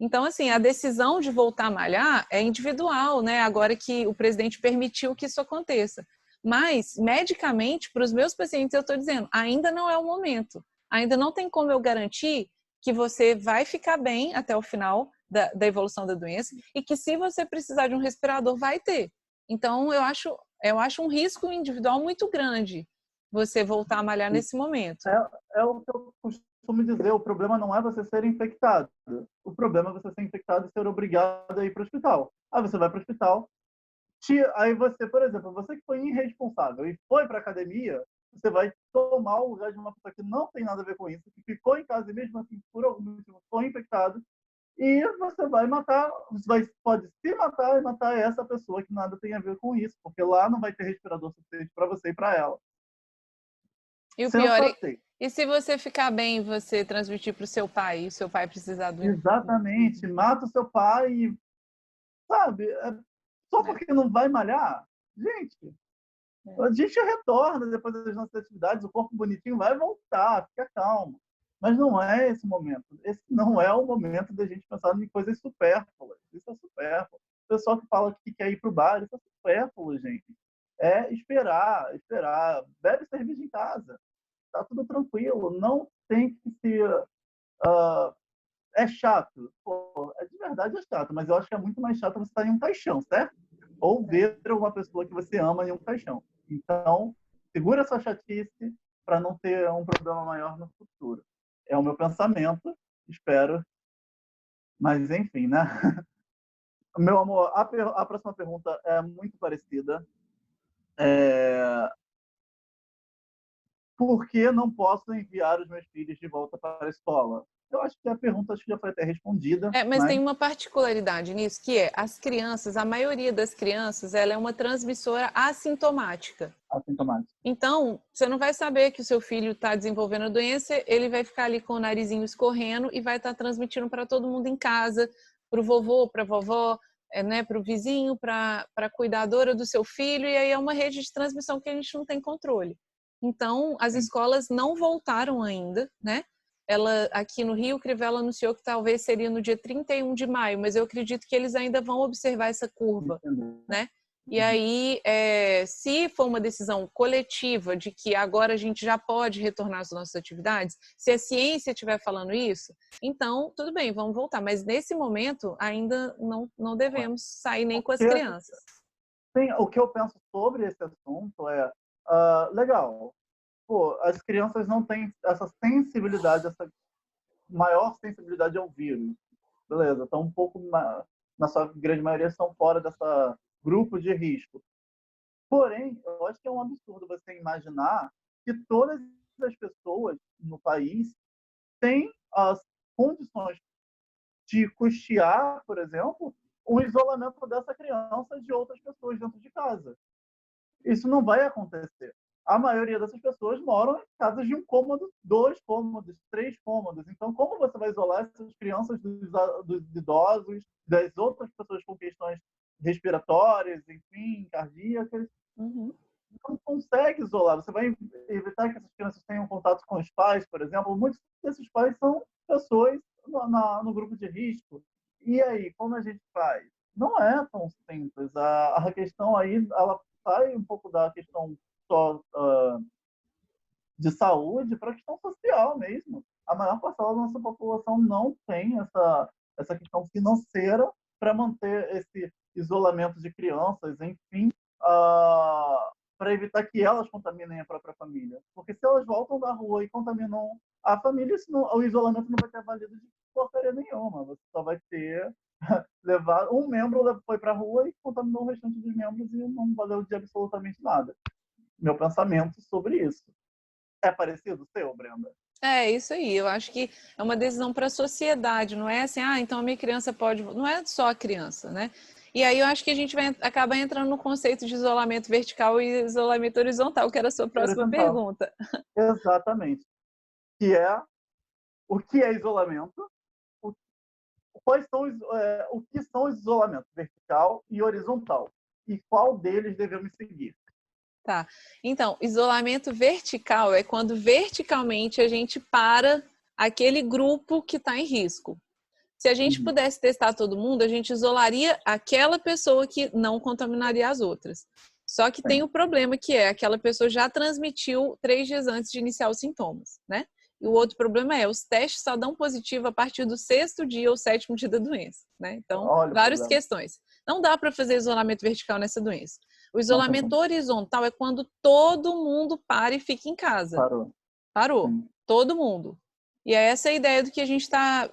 Então, assim, a decisão de voltar a malhar é individual, né? Agora que o presidente permitiu que isso aconteça. Mas, medicamente, para os meus pacientes, eu estou dizendo, ainda não é o momento. Ainda não tem como eu garantir que você vai ficar bem até o final da evolução da doença e que, se você precisar de um respirador, vai ter. Então, eu acho um risco individual muito grande você voltar a malhar nesse momento. É o que eu costumo dizer, o problema não é você ser infectado. O problema é você ser infectado e ser obrigado a ir para o hospital. Aí você vai para o hospital, aí você, por exemplo, você que foi irresponsável e foi para a academia, você vai tomar o lugar de uma pessoa que não tem nada a ver com isso, que ficou em casa e mesmo assim, por algum motivo, foi infectado, e você vai matar, pode se matar e matar essa pessoa que nada tem a ver com isso, porque lá não vai ter respirador suficiente para você e para ela. E o pior e se você ficar bem, você transmitir para o seu pai, e o seu pai precisar do... Exatamente, mata o seu pai e, sabe, só porque não vai malhar, gente, a gente retorna depois das nossas atividades, o corpo bonitinho vai voltar, fica calmo. Mas não é esse momento. Esse não é o momento da gente pensar em coisas supérfluas. Isso é supérfluo. O pessoal que fala que quer ir para o bar, isso é supérfluo, gente. É esperar. Bebe cerveja em casa. Tá tudo tranquilo. Não tem que ser... é chato. Pô, de verdade é chato, mas eu acho que é muito mais chato você estar em um caixão, certo? Ou ver uma pessoa que você ama em um caixão. Então, segura essa chatice para não ter um problema maior no futuro. É o meu pensamento, espero. Mas, enfim, né? Meu amor, a próxima pergunta é muito parecida. Por que não posso enviar os meus filhos de volta para a escola? Eu acho que a pergunta já foi até respondida. Mas tem uma particularidade nisso, que é as crianças, a maioria das crianças, ela é uma transmissora assintomática. Então, você não vai saber que o seu filho está desenvolvendo a doença, ele vai ficar ali com o narizinho escorrendo e vai estar transmitindo para todo mundo em casa, para o vovô, para a vovó, né, para o vizinho, para a cuidadora do seu filho, e aí é uma rede de transmissão que a gente não tem controle. Então, as escolas não voltaram ainda, né? Aqui no Rio, Crivella anunciou que talvez seria no dia 31 de maio, mas eu acredito que eles ainda vão observar essa curva, né? E aí, se for uma decisão coletiva de que agora a gente já pode retornar às nossas atividades, se a ciência estiver falando isso, então tudo bem, vamos voltar. Mas nesse momento ainda não devemos sair nem com as crianças. Sim, o que eu penso sobre esse assunto é, legal, pô, as crianças não têm essa sensibilidade, essa maior sensibilidade ao vírus. Beleza, estão um pouco, na sua grande maioria, estão fora dessa grupo de risco. Porém, eu acho que é um absurdo você imaginar que todas as pessoas no país têm as condições de custear, por exemplo, o isolamento dessa criança de outras pessoas dentro de casa. Isso não vai acontecer. A maioria dessas pessoas moram em casas de 1 cômodo, 2 cômodos, 3 cômodos. Então, como você vai isolar essas crianças dos idosos, das outras pessoas com questões respiratórias, enfim, cardíacas? Uhum. Não consegue isolar. Você vai evitar que essas crianças tenham contato com os pais, por exemplo. Muitos desses pais são pessoas no grupo de risco. E aí, como a gente faz? Não é tão simples. A questão aí, ela sai um pouco da questão só de saúde para a questão social mesmo. A maior parcela da nossa população não tem essa questão financeira para manter esse isolamento de crianças, enfim, para evitar que elas contaminem a própria família. Porque se elas voltam da rua e contaminam a família, o isolamento não vai ter valido de porcaria nenhuma. Você só vai ter levar um membro foi para a rua e contaminou o restante dos membros e não valeu de absolutamente nada. Meu pensamento sobre isso. É parecido o seu, Brenda? É isso aí, eu acho que é uma decisão para a sociedade, não é assim, então a minha criança pode. Não é só a criança, né? E aí eu acho que a gente vai acabar entrando no conceito de isolamento vertical e isolamento horizontal, que era a sua próxima Horizontal. pergunta. Exatamente. O que é isolamento, o que são os isolamentos vertical e horizontal, e qual deles devemos seguir. Tá. Então, isolamento vertical é quando verticalmente a gente para aquele grupo que está em risco. Se a gente pudesse testar todo mundo, a gente isolaria aquela pessoa que não contaminaria as outras. Só que tem o problema que é aquela pessoa já transmitiu 3 dias antes de iniciar os sintomas, né? E o outro problema é os testes só dão positivo a partir do 6º dia ou 7º dia da doença, né? Então, Olha várias questões. Não dá para fazer isolamento vertical nessa doença. O isolamento horizontal é quando todo mundo para e fica em casa. Parou. Sim. Todo mundo. E é essa a ideia do que a gente está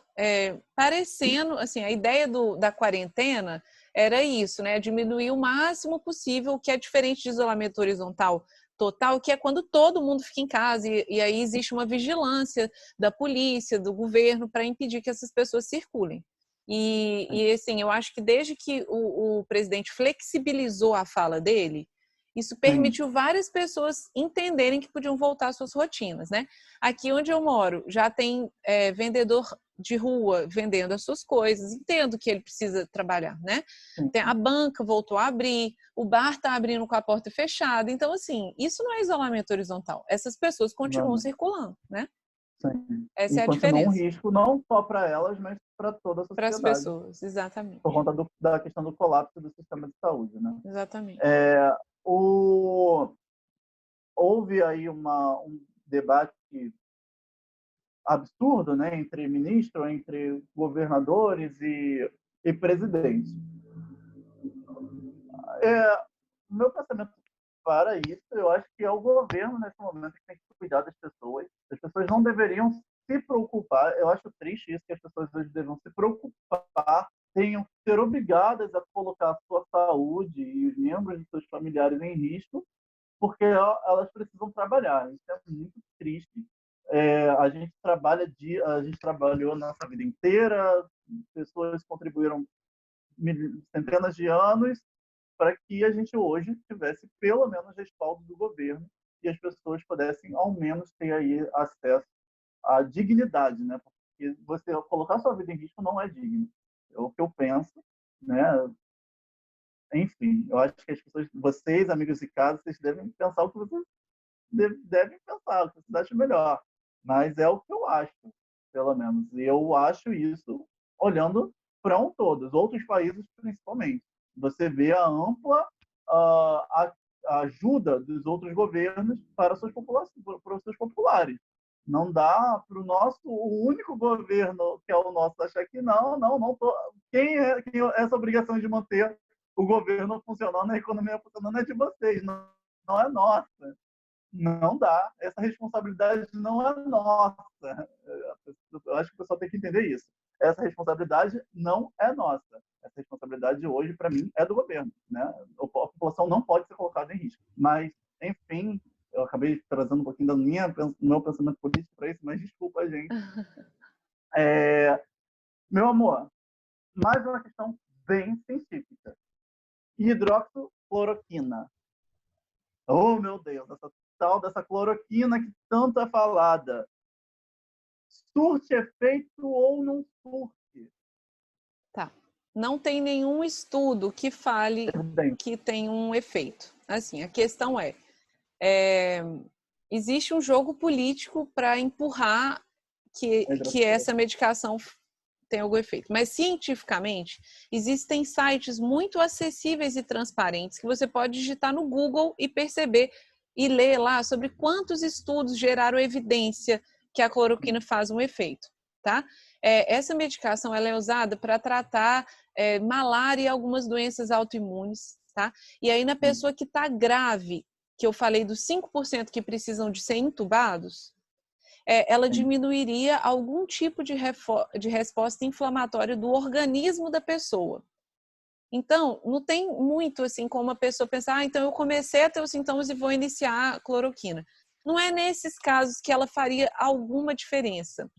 parecendo, assim, a ideia da quarentena era isso, né? Diminuir o máximo possível, o que é diferente de isolamento horizontal total, que é quando todo mundo fica em casa e aí existe uma vigilância da polícia, do governo, para impedir que essas pessoas circulem. E assim, eu acho que desde que o presidente flexibilizou a fala dele, isso permitiu várias pessoas entenderem que podiam voltar às suas rotinas, né? Aqui onde eu moro, já tem vendedor de rua vendendo as suas coisas, entendo que ele precisa trabalhar, né? A banca voltou a abrir, o bar está abrindo com a porta fechada, então assim, isso não é isolamento horizontal, essas pessoas continuam circulando, né? Sim. Essa é a continua diferença. Um risco não só para elas, mas para toda a sociedade. Para as pessoas, exatamente. Por conta da questão do colapso do sistema de saúde, né? Exatamente. Houve aí um debate absurdo, né, entre ministros, entre governadores e presidentes. O meu pensamento para isso, eu acho que é o governo, nesse momento, que tem que cuidar das pessoas. As pessoas não deveriam se preocupar. Eu acho triste isso, que as pessoas hoje devem se preocupar, tenham que ser obrigadas a colocar a sua saúde e os membros de seus familiares em risco, porque elas precisam trabalhar. Isso é muito triste. A gente trabalhou nossa vida inteira, pessoas contribuíram centenas de anos para que a gente hoje tivesse pelo menos respaldo do governo e as pessoas pudessem ao menos ter aí acesso à dignidade, né? Porque você colocar sua vida em risco não é digno. É o que eu penso, né? Enfim, eu acho que as pessoas, vocês, amigos de casa, vocês devem pensar o que vocês devem pensar, o que vocês acham melhor. Mas é o que eu acho, pelo menos. E eu acho isso olhando para um todo, os outros países principalmente. Você vê a ampla a ajuda dos outros governos para suas para os seus populares. Não dá para o único governo que é o nosso achar que não tô, quem é essa obrigação de manter o governo funcionando, a economia funcionando é de vocês, não é nossa. Não dá. Essa responsabilidade não é nossa. Eu acho que o pessoal tem que entender isso. Essa responsabilidade não é nossa. Essa responsabilidade hoje, para mim, é do governo, né? A população não pode ser colocada em risco. Mas, enfim, eu acabei trazendo um pouquinho do meu pensamento político para isso, mas desculpa, gente. Meu amor, mais uma questão bem científica. Hidroxicloroquina. Oh, meu Deus, essa tal dessa cloroquina que tanto é falada. Surte efeito ou não surte? Tá. Não tem nenhum estudo que fale Bem, que tem um efeito. Assim, a questão existe um jogo político para empurrar que essa medicação tem algum efeito. Mas, cientificamente, existem sites muito acessíveis e transparentes que você pode digitar no Google e perceber e ler lá sobre quantos estudos geraram evidência que a cloroquina faz um efeito, tá? Essa medicação ela é usada para tratar malária e algumas doenças autoimunes, tá? E aí, na pessoa que está grave, que eu falei dos 5% que precisam de ser intubados, ela diminuiria algum tipo de resposta inflamatória do organismo da pessoa. Então, não tem muito assim como a pessoa pensar, então eu comecei a ter os sintomas e vou iniciar a cloroquina. Não é nesses casos que ela faria alguma diferença.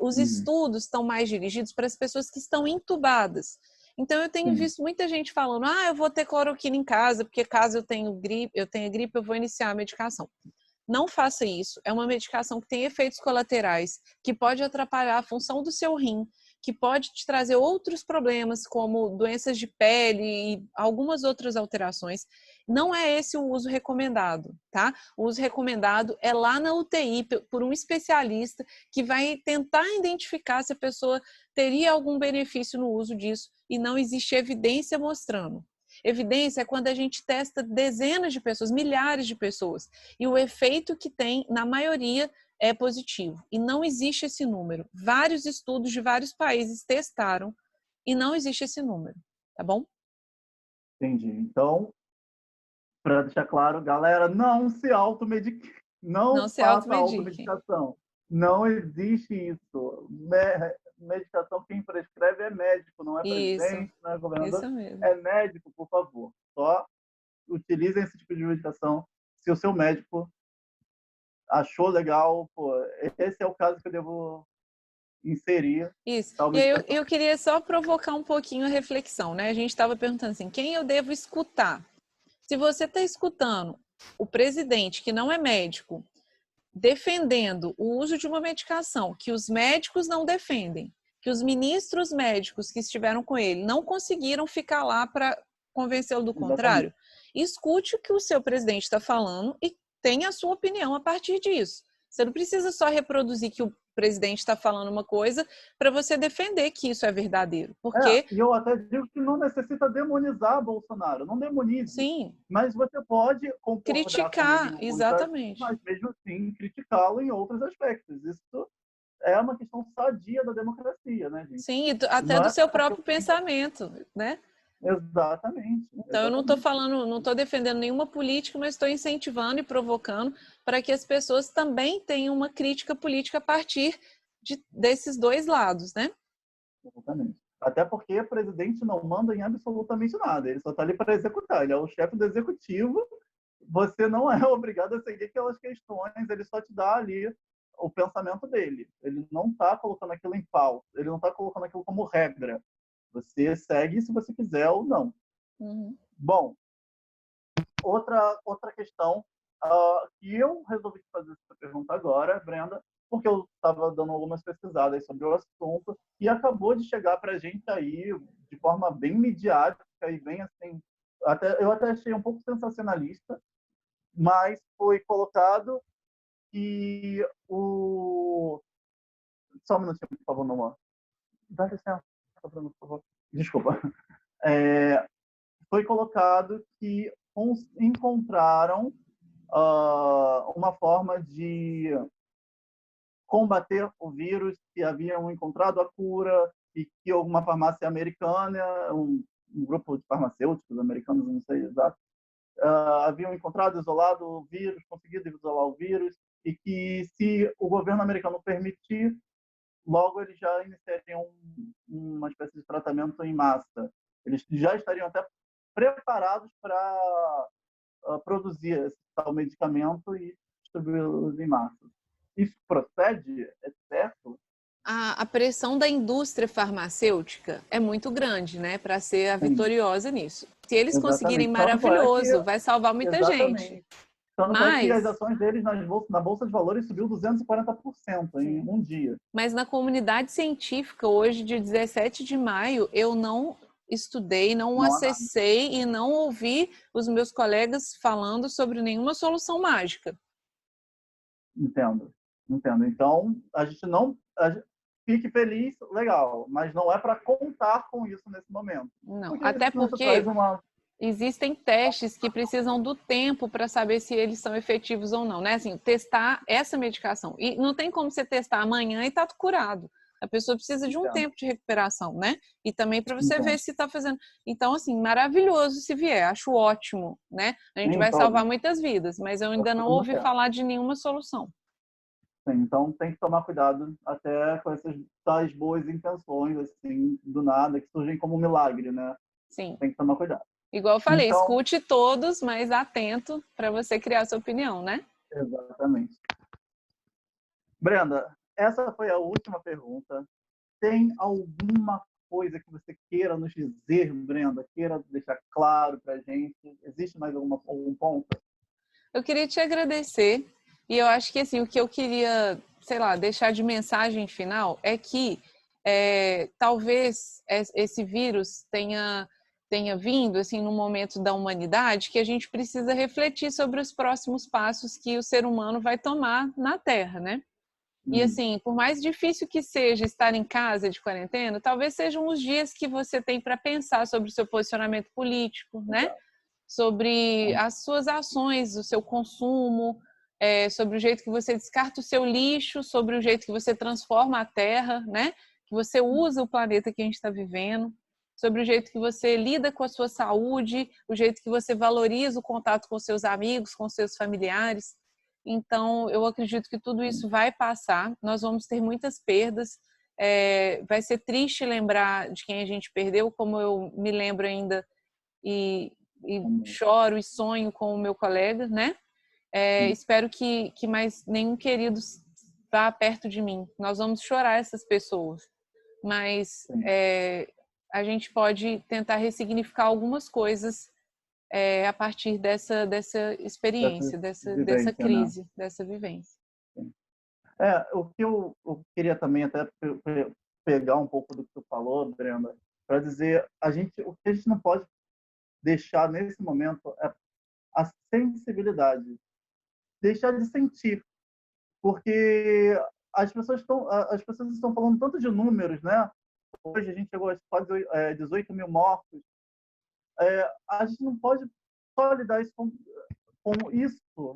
Os estudos estão mais dirigidos para as pessoas que estão intubadas. Então, eu tenho visto muita gente falando, eu vou ter cloroquina em casa, porque caso eu tenha gripe, eu vou iniciar a medicação. Não faça isso. É uma medicação que tem efeitos colaterais, que pode atrapalhar a função do seu rim, que pode te trazer outros problemas, como doenças de pele e algumas outras alterações. Não é esse o uso recomendado, tá? O uso recomendado é lá na UTI, por um especialista que vai tentar identificar se a pessoa teria algum benefício no uso disso, e não existe evidência mostrando. Evidência é quando a gente testa dezenas de pessoas, milhares de pessoas, e o efeito que tem, na maioria, é positivo. E não existe esse número. Vários estudos de vários países testaram e não existe esse número, tá bom? entendi. Então, para deixar claro, galera, não se automedique, Não não se faça automediquem. automedicação. Não existe isso. Medicação, quem prescreve é médico, não é Isso, presidente, não é governador, isso mesmo. é médico, por favor. Só utilizem esse tipo de medicação se o seu médico achou legal. Pô, esse é o caso que eu devo inserir Isso. tal E aí medicação. eu queria só provocar um pouquinho a reflexão, né? A gente estava perguntando assim, quem eu devo escutar? Se você está escutando o presidente, que não é médico, defendendo o uso de uma medicação que os médicos não defendem, que os ministros médicos que estiveram com ele não conseguiram ficar lá para convencê-lo do Exatamente. contrário, escute o que o seu presidente está falando e tenha a sua opinião a partir disso. Você não precisa só reproduzir que o presidente está falando uma coisa para você defender que isso é verdadeiro, porque, E eu até digo que não necessita demonizar Bolsonaro, não demonize. sim, Mas você pode concordar com ele em criticar, alguns aspectos, exatamente. mas mesmo assim criticá-lo em outros aspectos. Isso é uma questão sadia da democracia, né, gente? Sim, até Não do é seu porque próprio pensamento, né? Exatamente, Então, eu não estou exatamente. falando, não estou defendendo nenhuma política, mas estou incentivando e provocando para que as pessoas também tenham uma crítica política a partir desses dois lados, né? Exatamente. Até porque o presidente não manda em absolutamente nada, ele só está ali para executar, ele é o chefe do executivo, você não é obrigado a seguir aquelas questões, ele só te dá ali o pensamento dele. Ele não está colocando aquilo em pauta, ele não está colocando aquilo como regra. Você segue se você quiser ou não. Uhum. Bom, outra questão que eu resolvi fazer essa pergunta agora, Brenda, porque eu estava dando algumas pesquisadas sobre o assunto e acabou de chegar para a gente aí de forma bem midiática e bem assim, eu até achei um pouco sensacionalista, mas foi colocado que o... Só um minutinho, por favor, Noah. Dá licença, por favor. Desculpa. Foi colocado que encontraram uma forma de combater o vírus, que haviam encontrado a cura e que uma farmácia americana, um grupo de farmacêuticos americanos, não sei exato, haviam encontrado, isolado o vírus, conseguido isolar o vírus, e que se o governo americano permitir, logo eles já iniciariam uma espécie de tratamento em massa. Eles já estariam até preparados para produzir esse tal medicamento e distribuí-los em massa. Isso procede? É certo? a pressão da indústria farmacêutica é muito grande, né, para ser a Sim, vitoriosa nisso. Se eles conseguirem, exatamente. Tanto é que, maravilhoso, vai salvar muita gente. exatamente. Tanto é que as Mas, ações deles na Bolsa de Valores subiu 240% em sim, um dia. mas na comunidade científica, hoje, de 17 de maio, eu não estudei, não Não há nada. acessei e não ouvi os meus colegas falando sobre nenhuma solução mágica. Entendo. Entendo. Então, a gente não. Fique feliz, legal, mas não é para contar com isso nesse momento. Não, Porque até senão isso traz porque uma. existem testes que precisam do tempo para saber se eles são efetivos ou não, né? Assim, testar essa medicação. E não tem como você testar amanhã e tá curado. A pessoa precisa de um Entendo. tempo de recuperação, né? E também para você ver Entendo. se está fazendo. Então, assim, maravilhoso se vier, acho ótimo, né? A gente vai Então, salvar muitas vidas, mas eu é ainda não tudo ouvi certo. falar de nenhuma solução. Então, tem que tomar cuidado até com essas tais boas intenções, assim, do nada, que surgem como um milagre, né? Sim. Tem que tomar cuidado. Igual eu falei, Então, escute todos, mas atento para você criar sua opinião, né? exatamente. Brenda, essa foi a última pergunta. Tem alguma coisa que você queira nos dizer, Brenda? Queira deixar claro para a gente? Existe mais algum ponto? Eu queria te agradecer e eu acho que assim o que eu queria, sei lá, deixar de mensagem final é que talvez esse vírus tenha vindo assim no momento da humanidade que a gente precisa refletir sobre os próximos passos que o ser humano vai tomar na Terra, né? E assim, por mais difícil que seja estar em casa de quarentena, talvez sejam os dias que você tem para pensar sobre o seu posicionamento político, né? Sobre as suas ações, o seu consumo, sobre o jeito que você descarta o seu lixo, sobre o jeito que você transforma a terra, né? Que você usa o planeta que a gente está vivendo, sobre o jeito que você lida com a sua saúde, o jeito que você valoriza o contato com seus amigos, com seus familiares. Então, eu acredito que tudo isso vai passar, nós vamos ter muitas perdas, vai ser triste lembrar de quem a gente perdeu, como eu me lembro ainda e choro e sonho com o meu colega, né? Espero que mais nenhum querido vá perto de mim. Nós vamos chorar essas pessoas, mas a gente pode tentar ressignificar algumas coisas a partir dessa Dessa experiência, dessa vivência, né? crise, dessa vivência. O que eu queria também até pegar um pouco do que tu falou, Brenda, para dizer o que a gente não pode deixar nesse momento é a sensibilidade, deixar de sentir, porque as pessoas estão falando tanto de números, né? Hoje a gente chegou a quase 18 mil mortos. A gente não pode só lidar isso com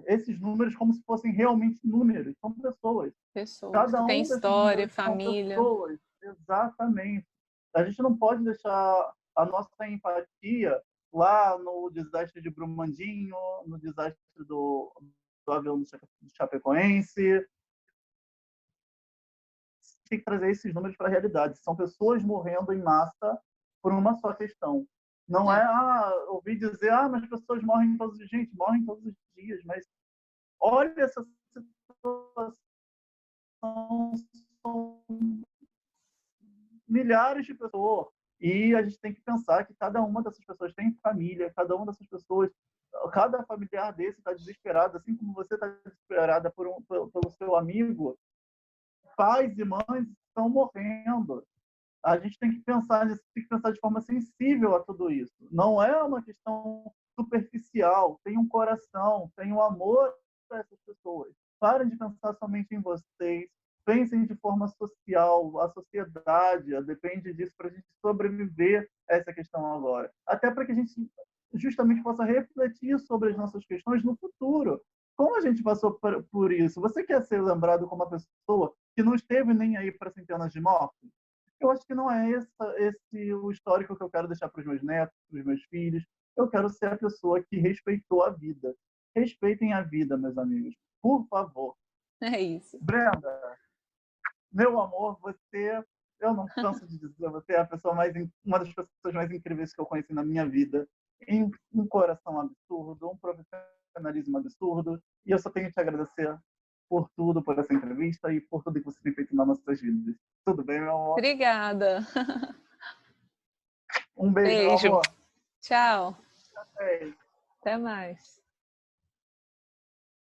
esses números como se fossem realmente números, são pessoas. Pessoas que Cada têm um desses história, números são família. pessoas, exatamente. A gente não pode deixar a nossa empatia lá no desastre de Brumadinho, no desastre do avião do Chapecoense. Tem que trazer esses números para a realidade. São pessoas morrendo em massa por uma só questão. Não é, ouvir dizer, mas as pessoas morrem todos os dias. Gente, morrem todos os dias, mas olha essa situação. São milhares de pessoas. E a gente tem que pensar que cada uma dessas pessoas tem família, cada uma dessas pessoas, cada familiar desse está desesperado, assim como você está desesperada pelo seu amigo. Pais e mães estão morrendo. A gente tem que pensar nisso, tem que pensar de forma sensível a tudo isso. Não é uma questão superficial. Tem um coração, tem um amor para essas pessoas. Parem de pensar somente em vocês. Pensem de forma social. A sociedade depende disso para a gente sobreviver a essa questão agora. Até para que a gente justamente possa refletir sobre as nossas questões no futuro. Como a gente passou por isso? Você quer ser lembrado como uma pessoa que não esteve nem aí para centenas de mortos? Eu acho que não é esse o histórico que eu quero deixar para os meus netos, para os meus filhos. Eu quero ser a pessoa que respeitou a vida. Respeitem a vida, meus amigos. Por favor. É isso. Brenda, meu amor, eu não canso de dizer, você é uma das pessoas mais incríveis que eu conheci na minha vida. Em um coração absurdo, um profissionalismo absurdo. E eu só tenho que te agradecer por tudo, por essa entrevista e por tudo que você tem feito nas nossas vidas. Tudo bem, meu amor? Obrigada. Um beijo, meu Beijo. amor. Tchau. Até. Até mais.